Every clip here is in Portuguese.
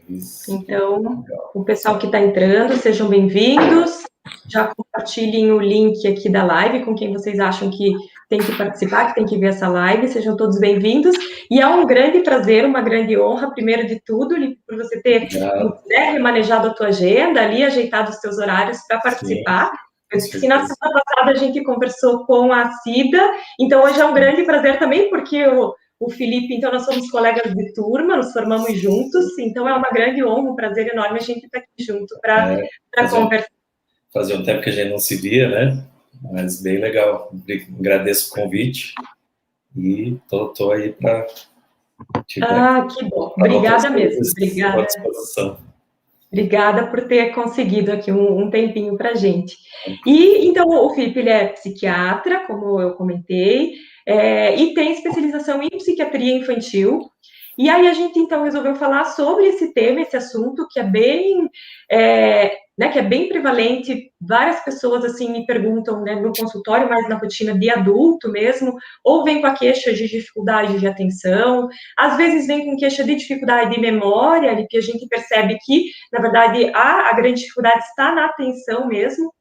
Isso. Então, o pessoal que está entrando, sejam bem-vindos. Já compartilhem o link aqui da live com quem vocês acham que tem que participar, que tem que ver essa live. Sejam todos bem-vindos. E é um grande prazer, uma grande honra, primeiro de tudo, por você ter remanejado a tua agenda ali, ajeitado os teus horários para participar. Eu disse, na semana passada a gente conversou com a Cida, então hoje é um grande prazer também, porque o Felipe, então nós somos colegas de turma, nos formamos juntos, então é uma grande honra, um prazer enorme a gente estar aqui junto para conversar. Fazia um tempo que a gente não se via, né? Mas bem legal. Agradeço o convite e tô aí para... que bom. Obrigada mesmo. Obrigada. Obrigada por ter conseguido aqui um tempinho para a gente. E, então, o Felipe, ele é psiquiatra, como eu comentei, e tem especialização em psiquiatria infantil. E aí a gente, então, resolveu falar sobre esse tema, esse assunto, que é bem, que é bem prevalente. Várias pessoas, assim, me perguntam, né, no consultório, mas na rotina de adulto mesmo, ou vem com a queixa de dificuldade de atenção, às vezes vem com queixa de dificuldade de memória, que a gente percebe que, na verdade, a grande dificuldade está na atenção mesmo,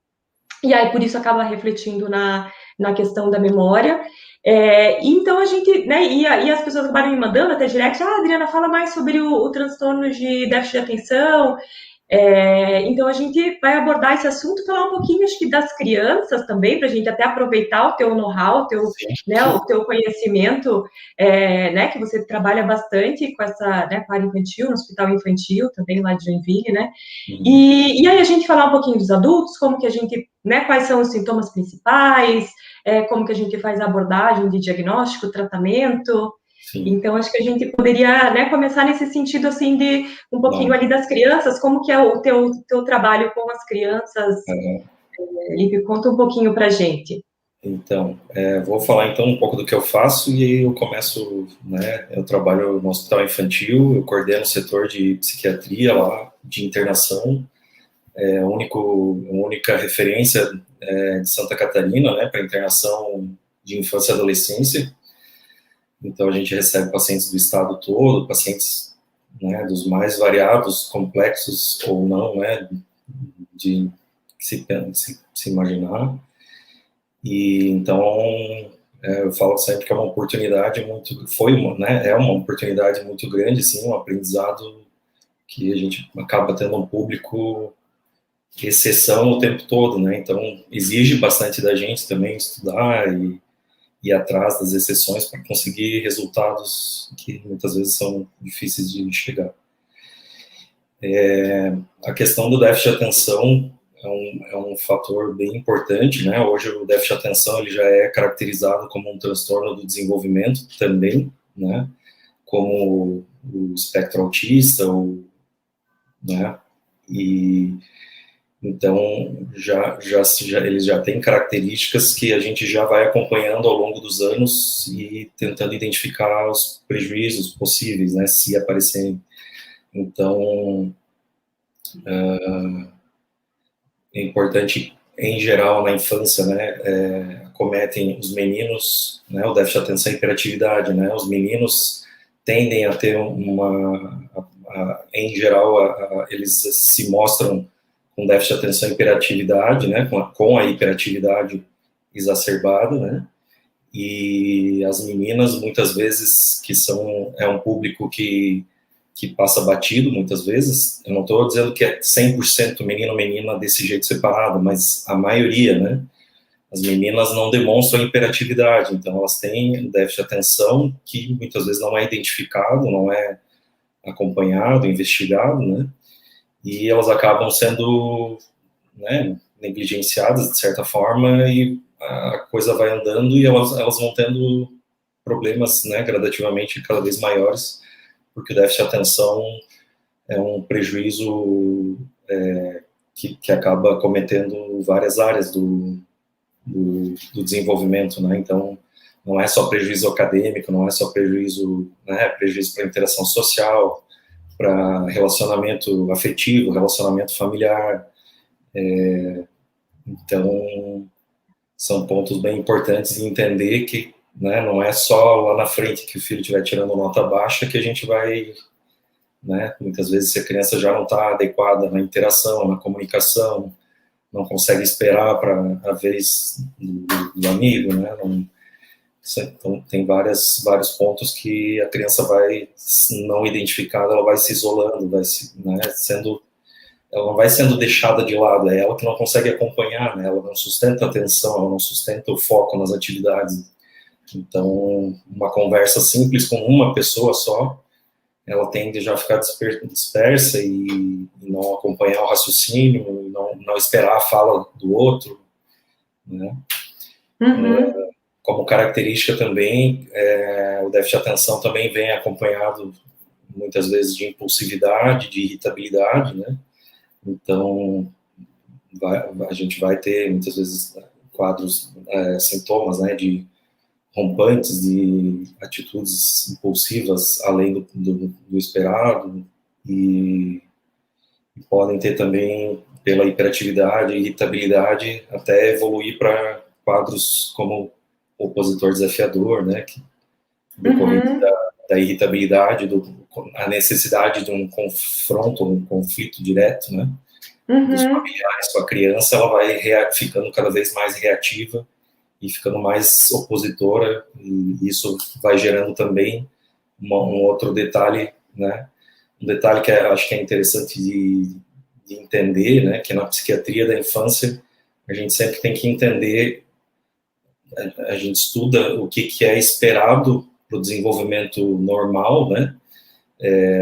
e aí por isso acaba refletindo na questão da memória. Então a gente, né, e as pessoas acabaram me mandando até direct, Adriana, fala mais sobre o transtorno de déficit de atenção. Então a gente vai abordar esse assunto, falar um pouquinho, acho que das crianças também, para a gente até aproveitar o teu know-how, o teu conhecimento, né, que você trabalha bastante com essa, né, para infantil, no hospital infantil, também lá de Joinville, né, e aí a gente falar um pouquinho dos adultos, como que a gente, né, quais são os sintomas principais, como que a gente faz a abordagem de diagnóstico, tratamento. Sim. Então, acho que a gente poderia, né, começar nesse sentido, assim, de um pouquinho ali das crianças, como que é o teu trabalho com as crianças. Lipe, conta um pouquinho para a gente. Então, vou falar então um pouco do que eu faço e aí eu começo, né, eu trabalho no hospital infantil, eu coordeno o setor de psiquiatria lá, de internação, a única referência de Santa Catarina, né, para internação de infância e adolescência. Então, a gente recebe pacientes do estado todo, pacientes, né, dos mais variados, complexos ou não, né, de se imaginar. E, então, eu falo sempre que é uma oportunidade é uma oportunidade muito grande, assim, um aprendizado que a gente acaba tendo um público de exceção o tempo todo, né? Então, exige bastante da gente também estudar e ir atrás das exceções para conseguir resultados que muitas vezes são difíceis de chegar. A questão do déficit de atenção é um fator bem importante, né? Hoje o déficit de atenção ele já é caracterizado como um transtorno do desenvolvimento também, né? Como o espectro autista, né? E então eles já têm características que a gente já vai acompanhando ao longo dos anos e tentando identificar os prejuízos possíveis, né? Se aparecerem. Então, é importante, em geral, na infância, né, acometem os meninos, né, o déficit de atenção e hiperatividade, né, os meninos tendem a ter em geral, eles se mostram com déficit de atenção e hiperatividade, né, com a hiperatividade exacerbada, né, e as meninas, muitas vezes, é um público que passa batido muitas vezes. Eu não estou dizendo que é 100% menino ou menina desse jeito separado, mas a maioria, né? As meninas não demonstram hiperatividade, então elas têm déficit de atenção que muitas vezes não é identificado, não é acompanhado, investigado, né? E elas acabam sendo, né, negligenciadas de certa forma e a coisa vai andando e elas vão tendo problemas, né, gradativamente cada vez maiores, porque o déficit de atenção é um prejuízo que acaba cometendo várias áreas do desenvolvimento, né? Então, não é só prejuízo acadêmico, não é só prejuízo, né, prejuízo para interação social, para relacionamento afetivo, relacionamento familiar. Então, são pontos bem importantes de entender que, né, não é só lá na frente que o filho estiver tirando nota baixa que a gente vai, né? Muitas vezes, se a criança já não está adequada na interação, na comunicação, não consegue esperar para a vez do amigo, né? Então, tem vários pontos que a criança vai, não identificada, ela vai se isolando, vai se, né, ela não vai sendo deixada de lado, é ela que não consegue acompanhar, né? Ela não sustenta a atenção, ela não sustenta o foco nas atividades. Então, uma conversa simples com uma pessoa só, ela tende já a ficar dispersa e não acompanhar o raciocínio, não esperar a fala do outro, né? Uhum. Como característica também, o déficit de atenção também vem acompanhado muitas vezes de impulsividade, de irritabilidade, né? Então, a gente vai ter muitas vezes quadros, sintomas, né, de rompantes, de atitudes impulsivas além do esperado, e podem ter também, pela hiperatividade e irritabilidade, até evoluir para quadros como opositor desafiador, né, que decorrente da irritabilidade, a necessidade de um confronto, um conflito direto, né, dos familiares com a criança, ela vai ficando cada vez mais reativa e ficando mais opositora, e isso vai gerando também um outro detalhe, né, um detalhe que acho que é interessante de entender, né, que na psiquiatria da infância a gente sempre tem que entender, a gente estuda o que é esperado para o desenvolvimento normal, né,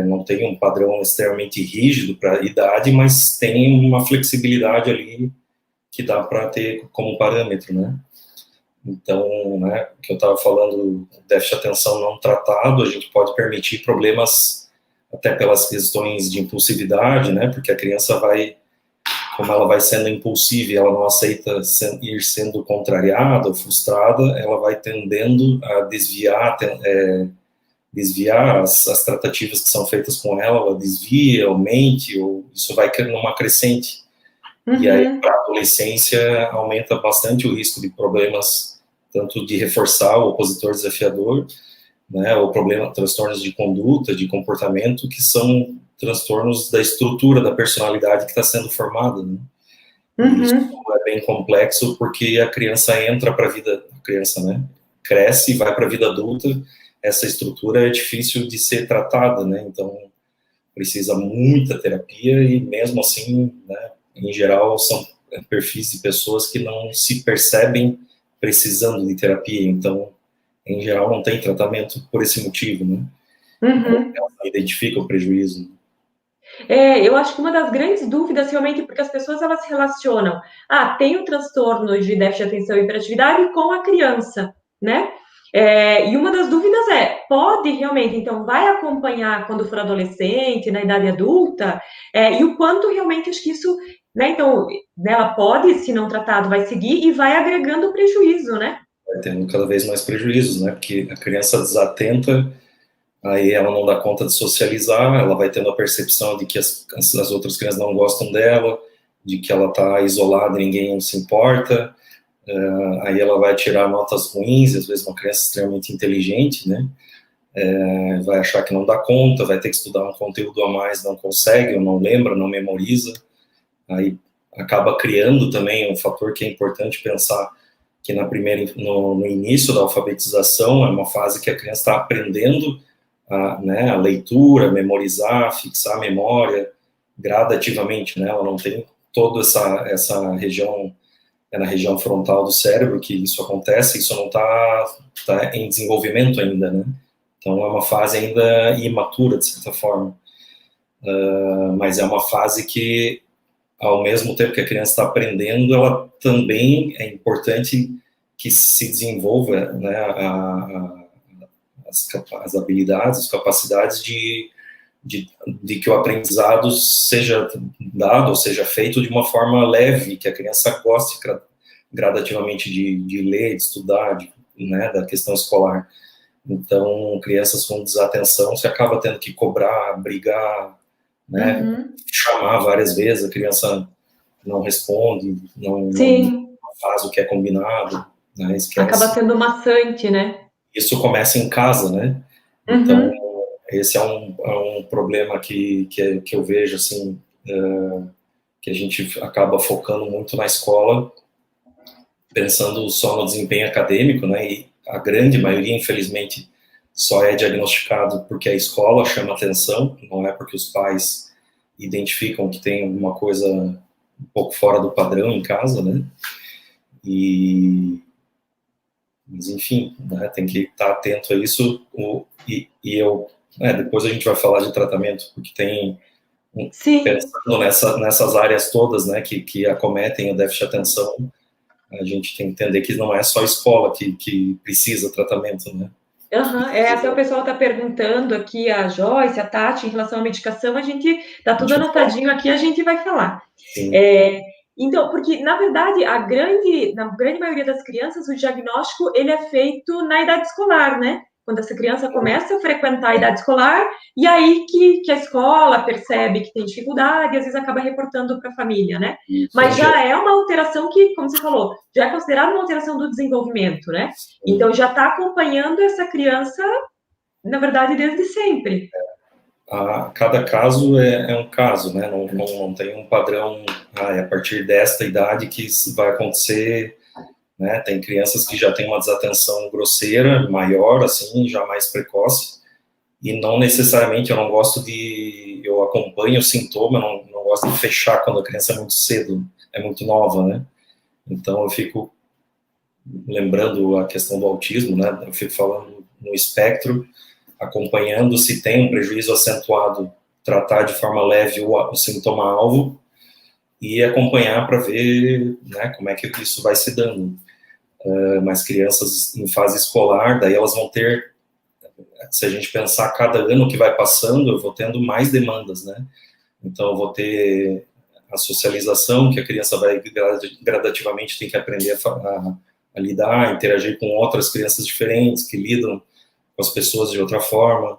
não tem um padrão extremamente rígido para a idade, mas tem uma flexibilidade ali que dá para ter como parâmetro, né. Então, né, que eu estava falando, déficit de atenção não tratado, a gente pode permitir problemas até pelas questões de impulsividade, né, porque a criança vai, como ela vai sendo impulsiva e ela não aceita ir sendo contrariada ou frustrada, ela vai tendendo a desviar as tratativas que são feitas com ela desvia, aumente, ou isso vai criando uma crescente. E aí, para a adolescência, aumenta bastante o risco de problemas, tanto de reforçar o opositor desafiador, né, ou transtornos de conduta, de comportamento, que são transtornos da estrutura da personalidade que está sendo formada, né? E isso é bem complexo, porque a criança entra para a vida, né, cresce e vai para a vida adulta, essa estrutura é difícil de ser tratada, né, então precisa muita terapia, e mesmo assim, né, em geral, são perfis de pessoas que não se percebem precisando de terapia, então, em geral, não tem tratamento por esse motivo, né? Ela identifica o prejuízo. Eu acho que uma das grandes dúvidas, realmente, porque as pessoas, elas se relacionam, tem o transtorno de déficit de atenção e hiperatividade com a criança, né? E uma das dúvidas pode realmente, então, vai acompanhar quando for adolescente, na idade adulta, e o quanto realmente, acho que isso, né, então, ela pode, se não tratado, vai seguir e vai agregando prejuízo, né? Vai tendo cada vez mais prejuízos, né, porque a criança desatenta, aí ela não dá conta de socializar, ela vai tendo a percepção de que as outras crianças não gostam dela, de que ela está isolada e ninguém se importa, aí ela vai tirar notas ruins, às vezes uma criança extremamente inteligente, né, vai achar que não dá conta, vai ter que estudar um conteúdo a mais, não consegue, ou não lembra, não memoriza, aí acaba criando também um fator que é importante pensar, que no início da alfabetização é uma fase que a criança está aprendendo a leitura, memorizar, fixar a memória gradativamente, né? Ela não tem toda essa região, na região frontal do cérebro que isso acontece, isso não tá em desenvolvimento ainda, né? Então é uma fase ainda imatura, de certa forma, mas é uma fase que, ao mesmo tempo que a criança está aprendendo, ela também é importante que se desenvolva, né, as habilidades, as capacidades de que o aprendizado seja dado, ou seja feito de uma forma leve, que a criança goste gradativamente de ler, de estudar, né, da questão escolar. Então, crianças com desatenção, você acaba tendo que cobrar, brigar, né, chamar várias vezes, a criança não responde, não faz o que é combinado, né, esquece. Acaba sendo maçante, né? Isso começa em casa, né? Então, esse é um problema que eu vejo, assim, que a gente acaba focando muito na escola, pensando só no desempenho acadêmico, né, e a grande maioria, infelizmente, só é diagnosticado porque a escola chama atenção, não é porque os pais identificam que tem alguma coisa um pouco fora do padrão em casa, né, mas enfim, né, tem que estar atento a isso, depois a gente vai falar de tratamento, porque tem, Sim. Pensando nessas áreas todas, né, que acometem o déficit de atenção, a gente tem que entender que não é só a escola que precisa tratamento, né. Até o pessoal está perguntando aqui, a Joyce, a Tati, em relação à medicação, a gente está tudo anotadinho aqui, a gente vai falar. Então, porque, na verdade, na grande maioria das crianças, o diagnóstico, ele é feito na idade escolar, né? Quando essa criança começa a frequentar a idade escolar, e aí que a escola percebe que tem dificuldade, e às vezes acaba reportando para a família, né? Mas já é uma alteração que, como você falou, já é considerada uma alteração do desenvolvimento, né? Então, já está acompanhando essa criança, na verdade, desde sempre. Cada caso é um caso, né? Não tem um padrão, é a partir desta idade que isso vai acontecer, né? Tem crianças que já têm uma desatenção grosseira, maior, assim, já mais precoce, e não necessariamente, eu acompanho o sintoma, não gosto de fechar quando a criança é muito cedo, é muito nova, né? Então, eu fico lembrando a questão do autismo, né? Eu fico falando no espectro, acompanhando se tem um prejuízo acentuado, tratar de forma leve o sintoma-alvo e acompanhar para ver, né, como é que isso vai se dando. Mas crianças em fase escolar, daí elas vão ter, se a gente pensar cada ano que vai passando, eu vou tendo mais demandas, né? Então eu vou ter a socialização, que a criança vai gradativamente tem que aprender a lidar, a interagir com outras crianças diferentes, que lidam com as pessoas de outra forma.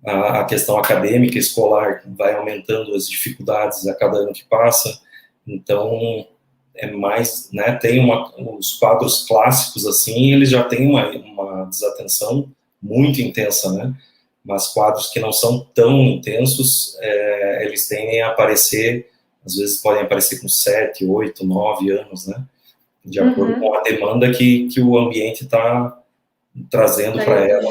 A questão acadêmica, escolar, vai aumentando as dificuldades a cada ano que passa. Então, é mais, né, tem os quadros clássicos, assim, eles já têm uma desatenção muito intensa, né? Mas quadros que não são tão intensos, eles tendem a aparecer, às vezes podem aparecer com 7, 8, 9 anos, né? De acordo com a demanda que o ambiente está trazendo para ela.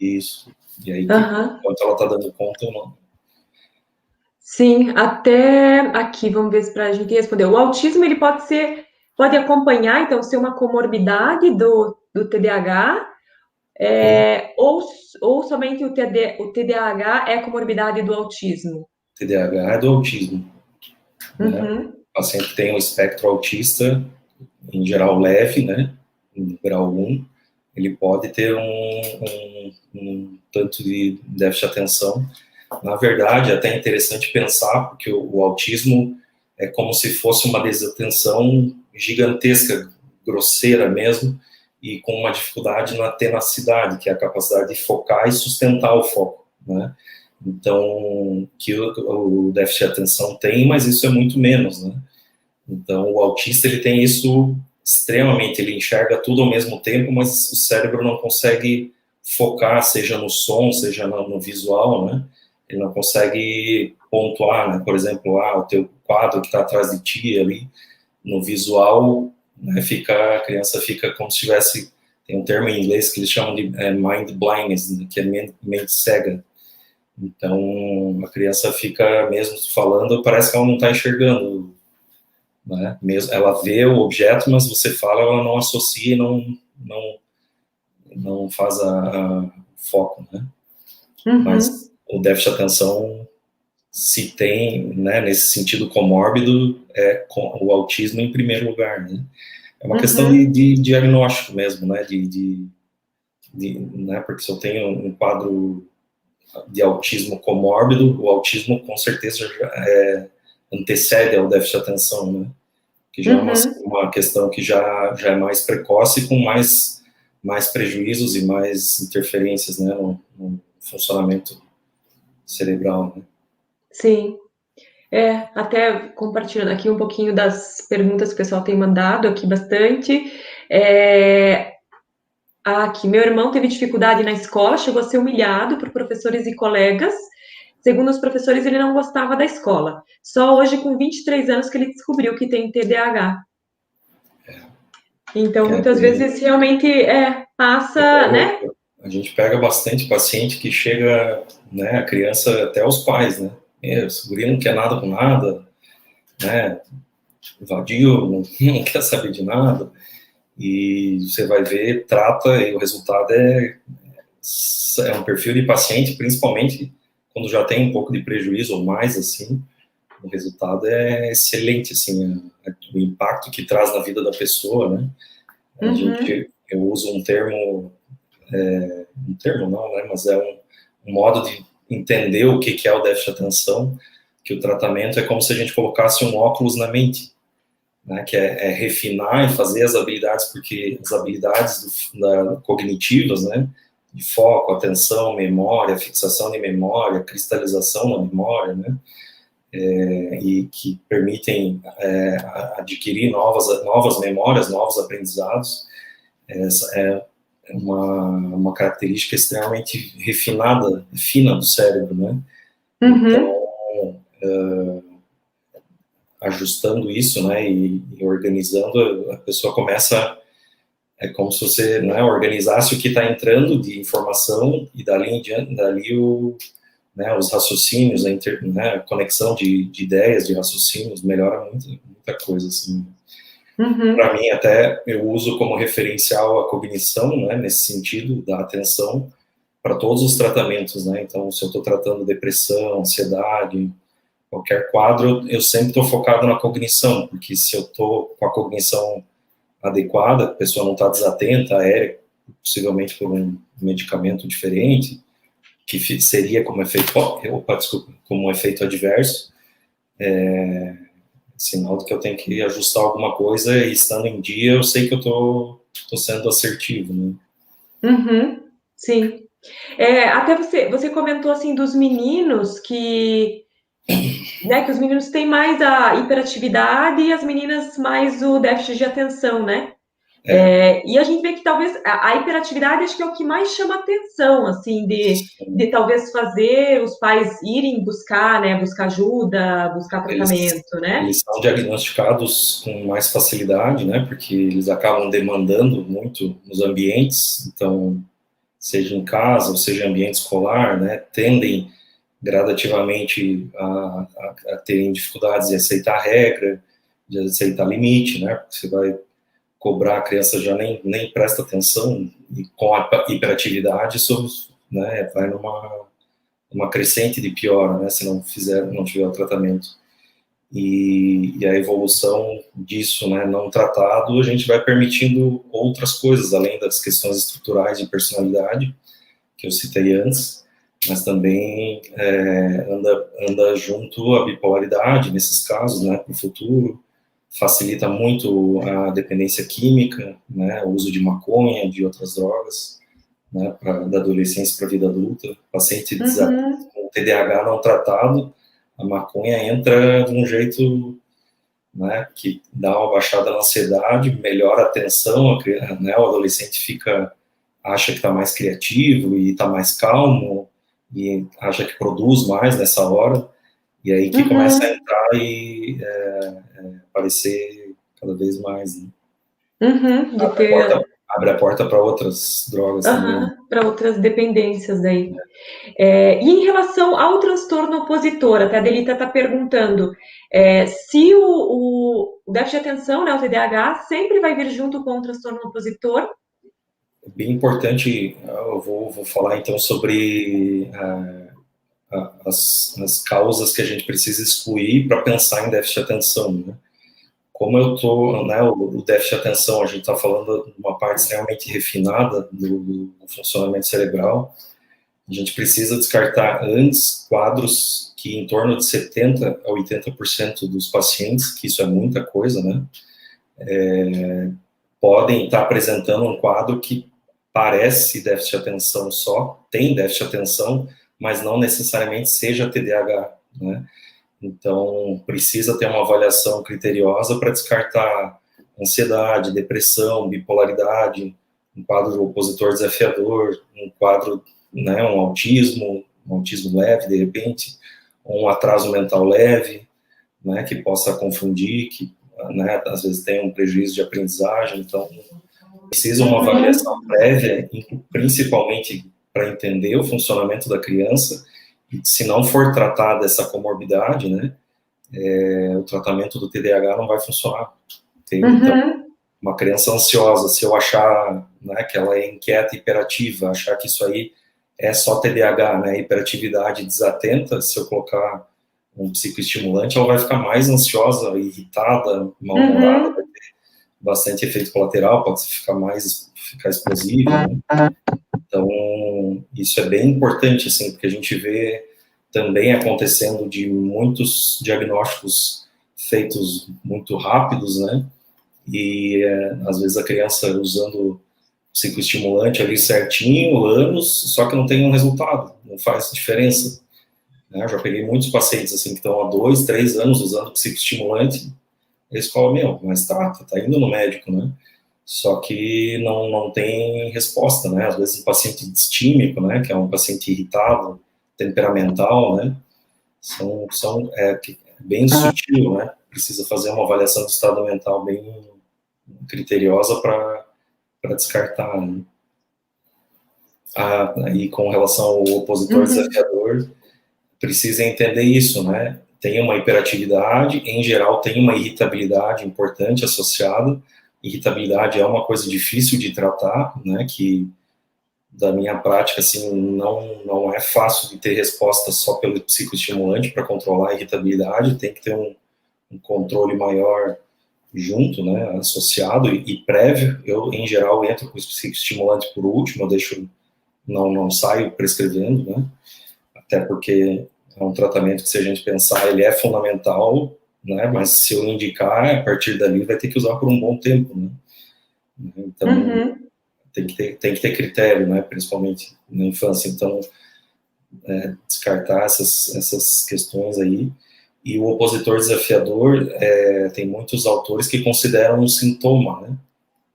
Isso. E aí, enquanto ela está dando conta ou não. Sim, até aqui, vamos ver se para a gente responder. O autismo, ele pode acompanhar, então, ser uma comorbidade do TDAH, ou somente o TDAH é comorbidade do autismo? TDAH é do autismo. Né? O paciente tem um espectro autista, em geral leve, né? Em grau 1, ele pode ter um tanto de déficit de atenção. Na verdade, é até interessante pensar, porque o autismo é como se fosse uma desatenção gigantesca, grosseira mesmo, e com uma dificuldade na tenacidade, que é a capacidade de focar e sustentar o foco, né? Então, que o déficit de atenção tem, mas isso é muito menos, né? Então, o autista, ele tem isso extremamente, ele enxerga tudo ao mesmo tempo, mas o cérebro não consegue focar, seja no som, seja no visual, né? Ele não consegue pontuar, né? Por exemplo, o teu quadro que está atrás de ti ali, no visual, né, a criança fica como se tivesse, tem um termo em inglês que eles chamam de mind blindness, né, que é mente cega. Então, a criança fica, mesmo falando, parece que ela não está enxergando, né? Mesmo, ela vê o objeto, mas você fala, ela não associa, não faz a foco, né? Mas o déficit de atenção, se tem, né, nesse sentido comórbido, o autismo em primeiro lugar, né? É uma questão de diagnóstico mesmo, né? Né? Porque se eu tenho um quadro de autismo comórbido, o autismo com certeza já antecede ao déficit de atenção, né? Que já é uma questão que já é mais precoce, com mais prejuízos e mais interferências, né, no funcionamento cerebral, né? Sim. Até compartilhando aqui um pouquinho das perguntas que o pessoal tem mandado aqui bastante. Aqui, meu irmão teve dificuldade na escola, chegou a ser humilhado por professores e colegas. Segundo os professores, ele não gostava da escola. Só hoje, com 23 anos, que ele descobriu que tem TDAH. Então, muitas vezes, realmente, passa, né? A gente pega bastante paciente que chega, né, a criança até os pais, né? Esse guri não quer nada com nada, né? Vadio, não quer saber de nada. E você vai ver, trata, e o resultado é um perfil de paciente, principalmente quando já tem um pouco de prejuízo ou mais, assim, o resultado é excelente, assim, o impacto que traz na vida da pessoa, né? Eu uso um termo não, né, mas é um modo de entender o que é o déficit de atenção, que o tratamento é como se a gente colocasse um óculos na mente, né, que é refinar e fazer as habilidades, porque as habilidades cognitivas, né, de foco, atenção, memória, fixação de memória, cristalização na memória, né, e que permitem adquirir novas memórias, novos aprendizados, é uma característica extremamente refinada, fina do cérebro, né? Então, ajustando isso, né, e organizando, a pessoa começa, é como se você, né, organizasse o que está entrando de informação e dali em diante, né, os raciocínios, a conexão de ideias, de raciocínios, melhora muita coisa, assim. Para mim, até, eu uso como referencial a cognição, né, nesse sentido, da atenção, para todos os tratamentos, né, então, se eu estou tratando depressão, ansiedade, qualquer quadro, eu sempre estou focado na cognição, porque se eu estou com a cognição adequada, a pessoa não está desatenta, possivelmente por um medicamento diferente, que seria como efeito, como um efeito adverso, sinal de que eu tenho que ajustar alguma coisa, e estando em dia, eu sei que eu estou sendo assertivo, né? Sim. Até você comentou, assim, dos meninos que os meninos têm mais a hiperatividade e as meninas mais o déficit de atenção, né? E a gente vê que talvez a hiperatividade acho que é o que mais chama atenção, assim, de talvez fazer os pais irem buscar, né, buscar ajuda, buscar tratamento, né? Eles são diagnosticados com mais facilidade, né, porque eles acabam demandando muito nos ambientes, então, seja em casa ou seja em ambiente escolar, né, tendem gradativamente a terem dificuldades de aceitar a regra, de aceitar limite, né, porque você vai cobrar, a criança já nem presta atenção, e com a hiperatividade isso, né, vai numa crescente de piora, né, se não tiver o tratamento. E a evolução disso, né, não tratado, a gente vai permitindo outras coisas, além das questões estruturais de personalidade, que eu citei antes, mas também anda junto a bipolaridade, nesses casos, né, para o futuro, facilita muito a dependência química, né, o uso de maconha, de outras drogas, né, da adolescência para a vida adulta. Paciente com TDAH não tratado, a maconha entra de um jeito, né, que dá uma baixada na ansiedade, melhora a atenção, né, o adolescente acha que está mais criativo e está mais calmo, e acha que produz mais nessa hora, e aí que começa a entrar e aparecer cada vez mais, né? Abre a porta para outras drogas também. Para outras dependências daí. E em relação ao transtorno opositor, até a Delita está perguntando se o déficit de atenção, né, o TDAH, sempre vai vir junto com o transtorno opositor? É bem importante, eu vou falar então sobre as causas que a gente precisa excluir para pensar em déficit de atenção, né? Como eu estou, né, o déficit de atenção, a gente está falando de uma parte extremamente refinada do funcionamento cerebral, a gente precisa descartar antes quadros que em torno de 70% a 80% dos pacientes, que isso é muita coisa, né, podem estar apresentando um quadro que parece déficit de atenção só, tem déficit de atenção, mas não necessariamente seja TDAH, né. Então, precisa ter uma avaliação criteriosa para descartar ansiedade, depressão, bipolaridade, um quadro de opositor desafiador, um quadro, né, um autismo leve, de repente, ou um atraso mental leve, né, que possa confundir, que, né, às vezes tem um prejuízo de aprendizagem. Então, precisa uma avaliação prévia, principalmente para entender o funcionamento da criança, e se não for tratada essa comorbidade, né, o tratamento do TDAH não vai funcionar. Então, uma criança ansiosa, se eu achar, né, que ela é inquieta e hiperativa, achar que isso aí é só TDAH, né, hiperatividade desatenta, se eu colocar um psicoestimulante, ela vai ficar mais ansiosa, irritada, mal-humorada, vai ter bastante efeito colateral, pode ficar explosiva, né? Então, isso é bem importante, assim, porque a gente vê também acontecendo de muitos diagnósticos feitos muito rápidos, né? E às vezes a criança usando psicoestimulante ali certinho, anos, só que não tem um resultado, não faz diferença. Né? Eu já peguei muitos pacientes assim que estão há 2, 3 anos usando psicoestimulante, eles falam, mas tá indo no médico, né? Só que não tem resposta, né? Às vezes um paciente distímico, né, que é um paciente irritado, temperamental, né, é bem sutil, né? Precisa fazer uma avaliação do estado mental bem criteriosa para descartar, né? Aí, com relação ao opositor desafiador, precisa entender isso, né? Tem uma hiperatividade, em geral tem uma irritabilidade importante associada. Irritabilidade é uma coisa difícil de tratar, né? Que da minha prática, assim, não é fácil de ter resposta só pelo psicoestimulante para controlar a irritabilidade, tem que ter um controle maior junto, né, associado e prévio. Eu, em geral, entro com os psicoestimulantes por último, eu não saio prescrevendo, né, até porque é um tratamento que, se a gente pensar, ele é fundamental, né, mas se eu indicar, a partir dali vai ter que usar por um bom tempo, né. Então, tem que ter critério, né, principalmente na infância. Então, descartar essas questões aí. E o opositor desafiador, tem muitos autores que consideram um sintoma, né?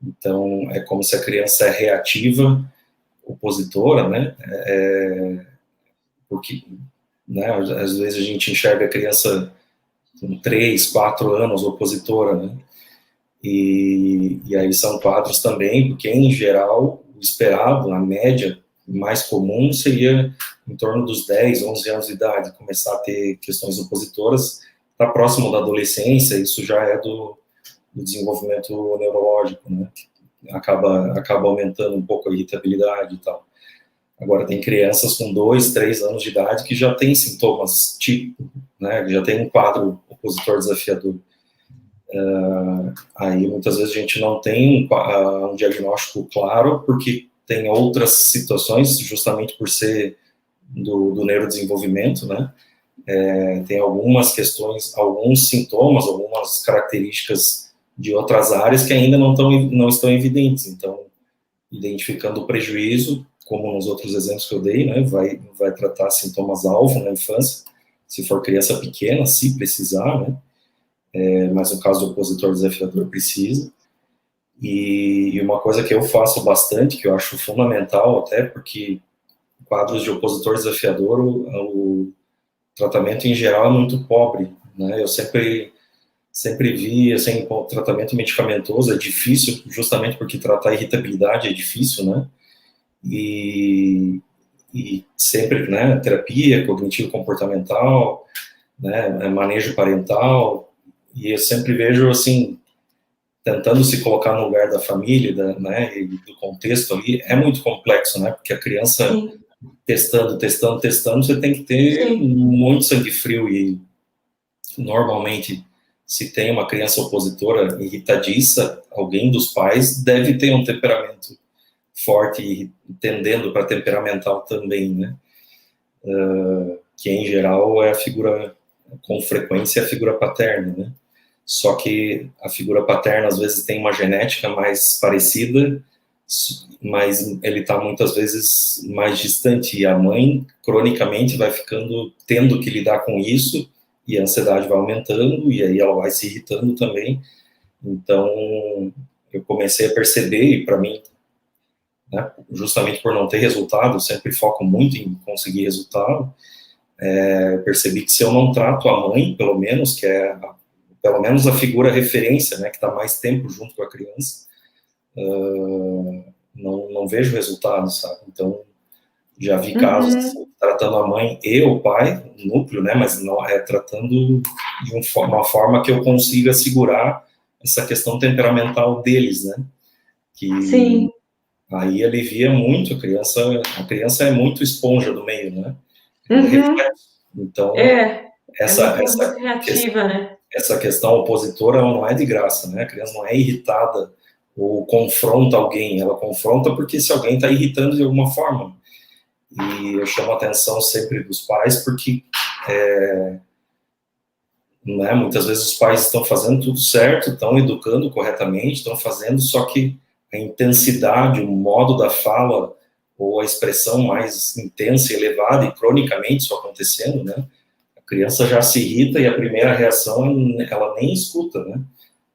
Então, é como se a criança é reativa, opositora, né? Porque, né, às vezes a gente enxerga a criança com 3, 4 anos, opositora, né? E aí são quadros também, porque, em geral, o esperado, a média mais comum seria em torno dos 10, 11 anos de idade, começar a ter questões opositoras. Está próximo da adolescência, isso já é do desenvolvimento neurológico, né? Acaba aumentando um pouco a irritabilidade e tal. Agora, tem crianças com 2, 3 anos de idade que já têm sintomas tipo, né? Já tem um quadro opositor desafiador. Aí, muitas vezes, a gente não tem um diagnóstico claro, porque tem outras situações, justamente por ser do neurodesenvolvimento, né? Tem algumas questões, alguns sintomas, algumas características de outras áreas que ainda não estão evidentes. Então, identificando o prejuízo, como nos outros exemplos que eu dei, né, vai tratar sintomas-alvo na infância, se for criança pequena, se precisar, né, mas no caso do opositor desafiador precisa. E uma coisa que eu faço bastante, que eu acho fundamental até, porque quadros de opositor desafiador, o tratamento em geral é muito pobre, né, eu sempre vi, assim, o tratamento medicamentoso é difícil, justamente porque tratar irritabilidade é difícil, né, e sempre, né, terapia cognitivo-comportamental, né, manejo parental, e eu sempre vejo, assim, tentando se colocar no lugar da família, né, e do contexto ali, é muito complexo, né, porque a criança Sim. testando, você tem que ter Sim. muito sangue frio, e normalmente, se tem uma criança opositora irritadiça, alguém dos pais deve ter um temperamento forte e tendendo para temperamental também, né, que em geral é a figura, com frequência, é a figura paterna, né. Só que a figura paterna, às vezes, tem uma genética mais parecida, mas ele está muitas vezes mais distante, e a mãe, cronicamente, vai tendo que lidar com isso, e a ansiedade vai aumentando, e aí ela vai se irritando também. Então, eu comecei a perceber, e para mim, né, justamente por não ter resultado, eu sempre foco muito em conseguir resultado. Eu percebi que se eu não trato a mãe, pelo menos, que é pelo menos a figura referência, né, que está mais tempo junto com a criança, não vejo resultado, sabe? Então, já vi casos assim, tratando a mãe e o pai, o núcleo, né, mas não é tratando de uma forma que eu consiga segurar essa questão temperamental deles, né? Que Sim. Aí alivia muito a criança é muito esponja do meio, né? Então, muito reativa, né? Essa questão opositora não é de graça, né? A criança não é irritada ou confronta alguém, ela confronta porque se alguém está irritando de alguma forma. E eu chamo a atenção sempre dos pais porque né, muitas vezes os pais estão fazendo tudo certo, estão educando corretamente, estão fazendo, só que a intensidade, o modo da fala ou a expressão mais intensa e elevada, e cronicamente isso acontecendo, né? A criança já se irrita e a primeira reação ela nem escuta, né?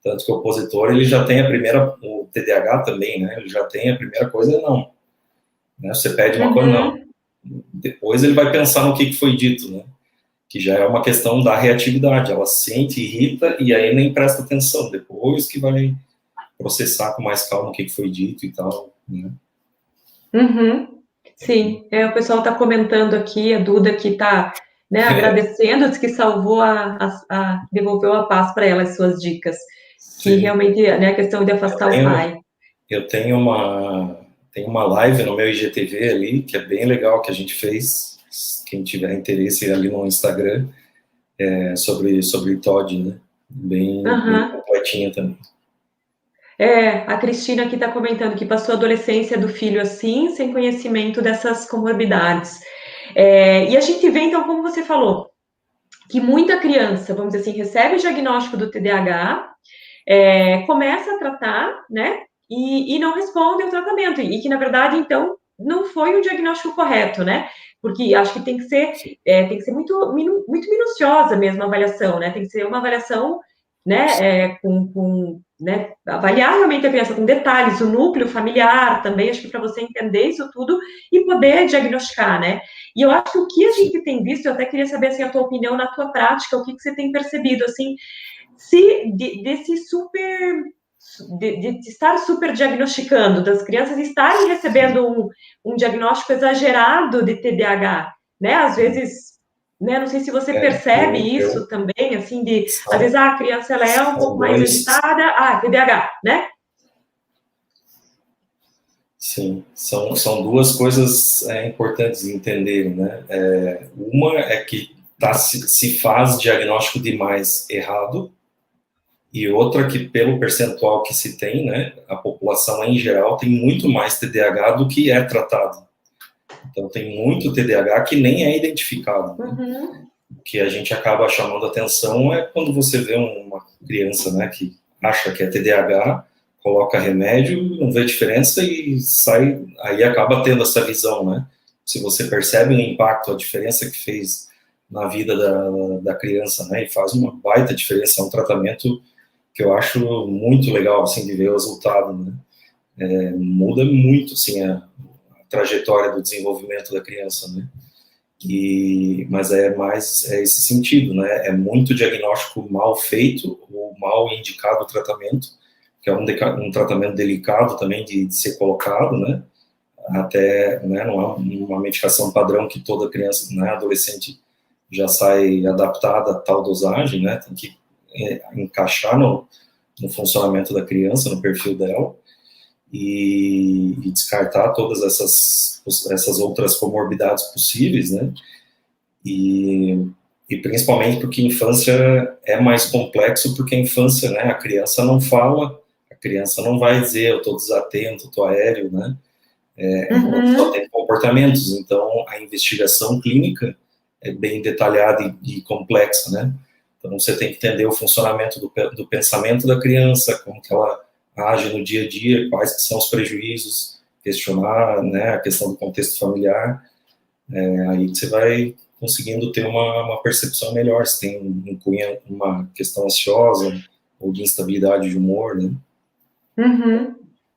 Tanto que o opositor, ele já tem o TDAH também, né? Ele já tem a primeira coisa, não. Né? Você pede uma coisa, não. Depois ele vai pensar no que foi dito, né? Que já é uma questão da reatividade, ela sente, irrita, e aí nem presta atenção, depois que vai processar com mais calma o que foi dito e tal, né? Sim, o pessoal está comentando aqui, a Duda que está, né, agradecendo, diz que salvou devolveu a paz para ela, as suas dicas, que realmente, né, a questão de afastar o pai. Eu tenho uma live no meu IGTV ali, que é bem legal, que a gente fez, quem tiver interesse ali no Instagram, sobre TOD, né? Bem completinha também. A Cristina aqui está comentando que passou a adolescência do filho assim, sem conhecimento dessas comorbidades. E a gente vê, então, como você falou, que muita criança, vamos dizer assim, recebe o diagnóstico do TDAH, começa a tratar, né, e não responde ao tratamento, e que, na verdade, então, não foi um diagnóstico correto, né, porque acho que tem que ser muito, muito minuciosa mesmo a avaliação, né, tem que ser uma avaliação, né, né, avaliar realmente a criança com detalhes, o núcleo familiar também, acho que para você entender isso tudo e poder diagnosticar, né, e eu acho que o que a gente tem visto, eu até queria saber, assim, a tua opinião na tua prática, o que você tem percebido, assim, de estar super diagnosticando, das crianças estarem recebendo um diagnóstico exagerado de TDAH, né? Às vezes, né? Não sei se você percebe isso também, assim, às vezes a criança ela é um pouco mais agitada, TDAH, né? Sim, são duas coisas importantes de entenderem, né? Uma é que se faz diagnóstico demais errado, e outra que, pelo percentual que se tem, né, a população em geral tem muito mais TDAH do que é tratado. Então, tem muito TDAH que nem é identificado. Né? O que a gente acaba chamando atenção é quando você vê uma criança, né, que acha que é TDAH, coloca remédio, não vê diferença e sai, aí acaba tendo essa visão, né? Se você percebe o impacto, a diferença que fez na vida da criança, né, e faz uma baita diferença, é um tratamento que eu acho muito legal, assim, de ver o resultado, né? Muda muito, assim, a trajetória do desenvolvimento da criança, né? Mas é mais esse sentido, né? É muito diagnóstico mal feito ou mal indicado o tratamento, que é um tratamento delicado também de ser colocado, né? Até, né, não é uma medicação padrão que toda criança, né, adolescente já sai adaptada a tal dosagem, né? Tem que encaixar no funcionamento da criança, no perfil dela, e descartar todas essas outras comorbidades possíveis, né? E principalmente porque a infância é mais complexo, porque a infância, né, a criança não fala, a criança não vai dizer eu estou desatento, estou aéreo, né? Só tem comportamentos, então a investigação clínica é bem detalhada e complexa, né? Então, você tem que entender o funcionamento do pensamento da criança, como que ela age no dia a dia, quais que são os prejuízos, questionar, né, a questão do contexto familiar, aí você vai conseguindo ter uma percepção melhor, se tem uma questão ansiosa ou de instabilidade de humor, né?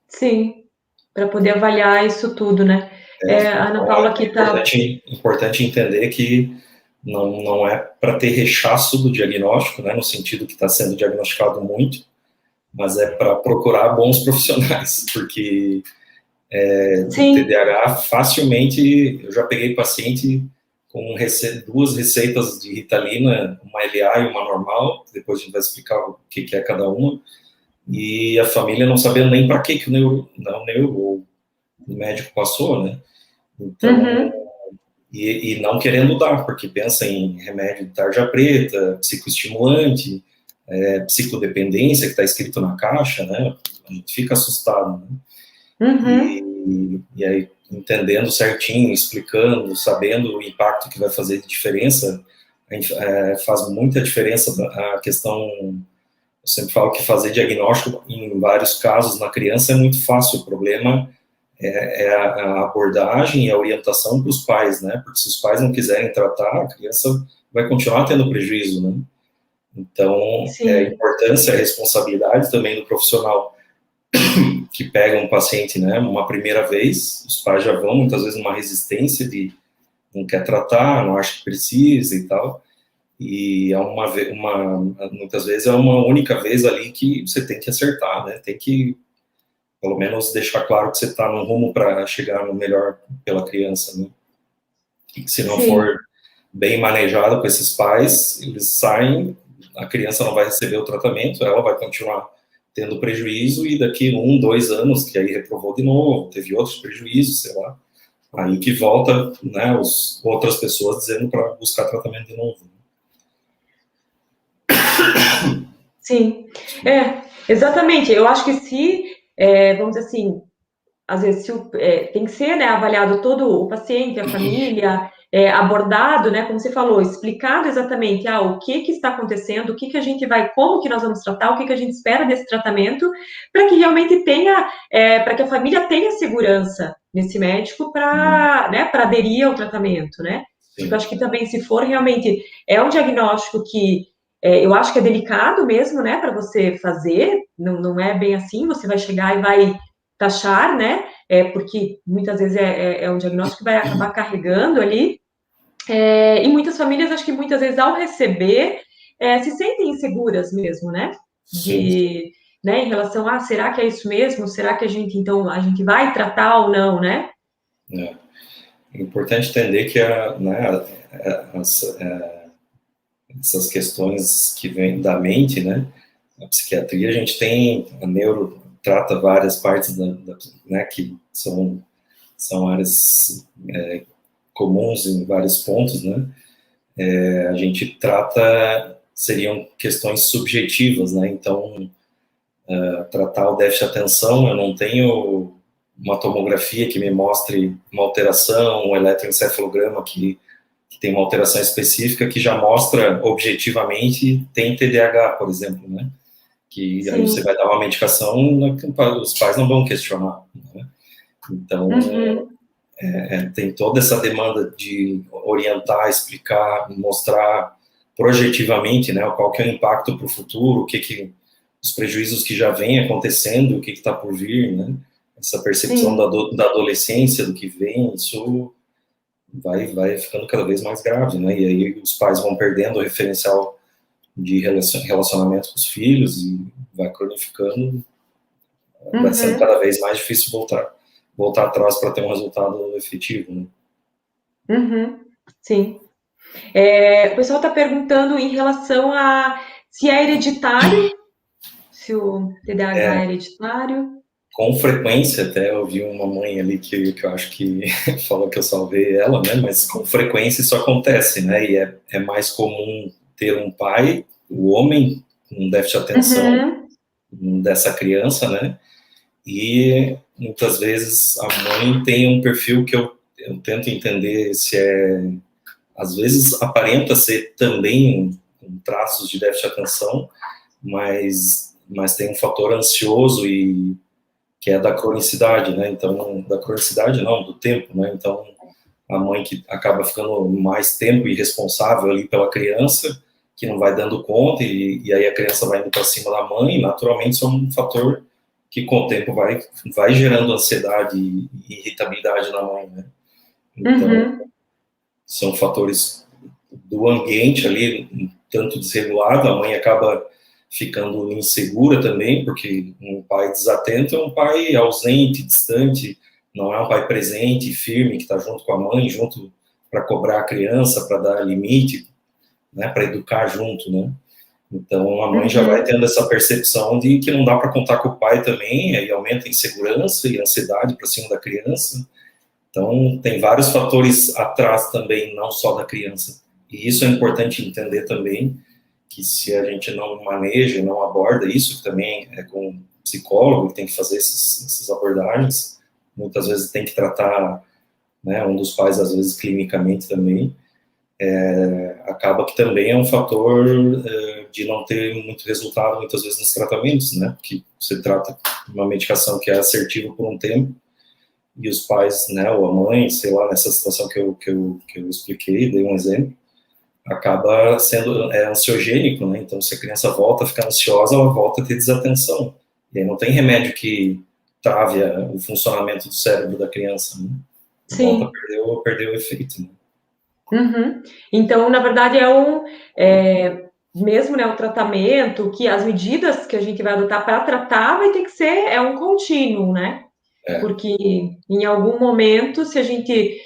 Sim. para poder avaliar isso tudo, né? A Ana Paula aqui está... Importante entender que não é para ter rechaço do diagnóstico, né, no sentido que está sendo diagnosticado muito, mas é para procurar bons profissionais, porque TDAH facilmente, eu já peguei paciente com 2 receitas de Ritalina, uma LA e uma normal, depois a gente vai explicar o que é cada uma, e a família não sabia nem para que o médico passou, né? Então, e não querendo dar, porque pensa em remédio de tarja preta, psicoestimulante, psicodependência, que está escrito na caixa, né? A gente fica assustado, né? E aí, entendendo certinho, explicando, sabendo o impacto que vai fazer de diferença, faz muita diferença a questão. Eu sempre falo que fazer diagnóstico, em vários casos, na criança é muito fácil, o problema é a abordagem e a orientação para os pais, né? Porque se os pais não quiserem tratar, a criança vai continuar tendo prejuízo, né? Então, a importância, a responsabilidade também do profissional que pega um paciente, né, uma primeira vez, os pais já vão, muitas vezes, numa resistência de não quer tratar, não acha que precisa e tal, e muitas vezes é uma única vez ali que você tem que acertar, né, tem que, pelo menos, deixar claro que você está no rumo para chegar no melhor pela criança, né, e que se não for bem manejado com esses pais, eles saem, a criança não vai receber o tratamento, ela vai continuar tendo prejuízo, e daqui 1, 2 anos, que aí reprovou de novo, teve outros prejuízos, sei lá, aí que volta, né, outras pessoas dizendo para buscar tratamento de novo. Sim, exatamente, eu acho que vamos dizer assim, às vezes tem que ser, né, avaliado todo o paciente, a família, abordado, né, como você falou, explicado exatamente o que está acontecendo, como que nós vamos tratar, o que a gente espera desse tratamento, para que realmente para que a família tenha segurança nesse médico para aderir ao tratamento, né? Porque eu acho que também, se for realmente, um diagnóstico que eu acho que é delicado mesmo, né, para você fazer, não é bem assim, você vai chegar e vai taxar, né, porque muitas vezes é um diagnóstico que vai acabar carregando ali, e muitas famílias, acho que muitas vezes, ao receber, se sentem inseguras mesmo, né, né, em relação será que é isso mesmo? Será que a gente vai tratar ou não, né? É importante entender que essas questões que vêm da mente, né, a psiquiatria, a gente tem, a neuro trata várias partes, né, que são áreas comuns em vários pontos, né, a gente seriam questões subjetivas, né, então, tratar o déficit de atenção, eu não tenho uma tomografia que me mostre uma alteração, um eletroencefalograma que tem uma alteração específica que já mostra objetivamente tem TDAH, por exemplo, né? Que aí você vai dar uma medicação, os pais não vão questionar, né? Então, tem toda essa demanda de orientar, explicar, mostrar projetivamente, né, qual que é o impacto para o futuro, os prejuízos que já vêm acontecendo, o que está por vir, né? Essa percepção da adolescência, do que vem, isso vai ficando cada vez mais grave, né? E aí os pais vão perdendo o referencial de relacionamento com os filhos e vai cronificando, vai sendo cada vez mais difícil voltar atrás para ter um resultado efetivo, né? Sim. O pessoal está perguntando em relação se é hereditário, se o TDAH é hereditário. Com frequência, até eu vi uma mãe ali que eu acho que falou que eu salvei ela, né? Mas com frequência isso acontece, né? E é mais comum ter um pai, o homem, com déficit de atenção dessa criança, né? E muitas vezes a mãe tem um perfil que eu tento entender se às vezes aparenta ser também com traços de déficit de atenção, mas tem um fator ansioso que é da cronicidade, né? Então, da cronicidade não, do tempo, né? Então, a mãe que acaba ficando mais tempo irresponsável ali pela criança, que não vai dando conta, e aí a criança vai indo para cima da mãe, naturalmente isso é um fator que com o tempo vai gerando ansiedade e irritabilidade na mãe, né? Então, são fatores do ambiente ali, um tanto desregulado, a mãe acaba ficando insegura também, porque um pai desatento é um pai ausente, distante, não é um pai presente, firme, que está junto com a mãe, junto para cobrar a criança, para dar limite, né, para educar junto, né? Então, a mãe já vai tendo essa percepção de que não dá para contar com o pai também, aí aumenta a insegurança e a ansiedade para cima da criança. Então, tem vários fatores atrás também, não só da criança. E isso é importante entender também, que se a gente não maneja, não aborda isso, que também é com um psicólogo que tem que fazer essas abordagens, muitas vezes tem que tratar, né, um dos pais, às vezes, clinicamente também, acaba que também é um fator de não ter muito resultado, muitas vezes, nos tratamentos, né, porque você trata uma medicação que é assertiva por um tempo, e os pais, né, ou a mãe, sei lá, nessa situação que eu expliquei, dei um exemplo, acaba sendo ansiogênico, né, então se a criança volta a ficar ansiosa, ela volta a ter desatenção, e aí não tem remédio que trave o funcionamento do cérebro da criança, né? Volta a perder o efeito, né? Então, na verdade, mesmo, né, o tratamento, que as medidas que a gente vai adotar para tratar vai ter que ser um contínuo, né? Porque em algum momento, se a gente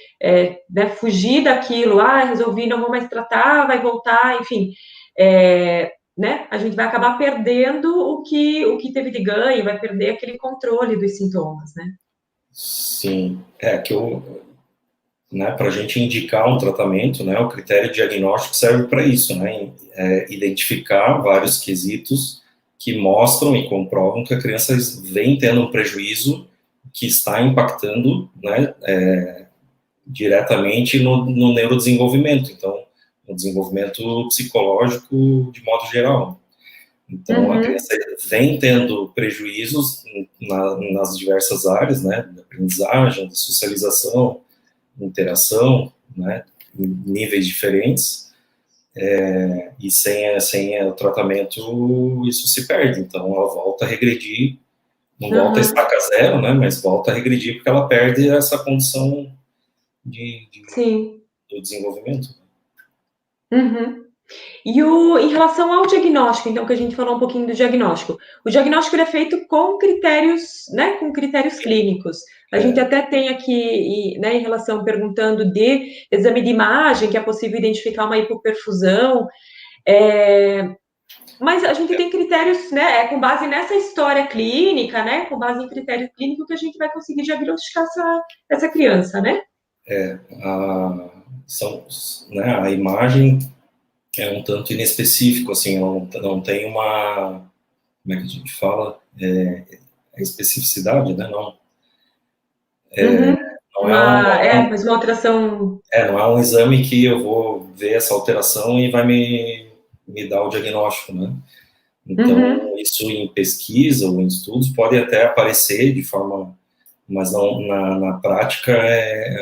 né, fugir daquilo, resolvi, não vou mais tratar, vai voltar, enfim, né, a gente vai acabar perdendo o que teve de ganho, vai perder aquele controle dos sintomas, né? Sim, né, para a gente indicar um tratamento, né, o critério diagnóstico serve para isso, né, identificar vários quesitos que mostram e comprovam que a criança vem tendo um prejuízo que está impactando, né, diretamente no neurodesenvolvimento, então, no desenvolvimento psicológico de modo geral. Então, a criança vem tendo prejuízos nas diversas áreas, né, da aprendizagem, da socialização, interação, né, em níveis diferentes, e sem o tratamento isso se perde, então ela volta a regredir, não volta a estaca zero, né, mas volta a regredir porque ela perde essa condição do desenvolvimento. E em relação ao diagnóstico, então, que a gente falou um pouquinho do diagnóstico. O diagnóstico é feito com critérios, né, com critérios clínicos. A gente até tem aqui, né, em relação, perguntando de exame de imagem, que é possível identificar uma hipoperfusão, mas a gente tem critérios, né, com base nessa história clínica, né, com base em critério clínico, que a gente vai conseguir diagnosticar essa criança, né? A imagem é um tanto inespecífico, assim, não tem uma, como é que a gente fala, especificidade, né, não. Mas uma alteração... não é um exame que eu vou ver essa alteração e vai me dar o diagnóstico, né. Então, isso em pesquisa ou em estudos pode até aparecer de forma, mas não, na prática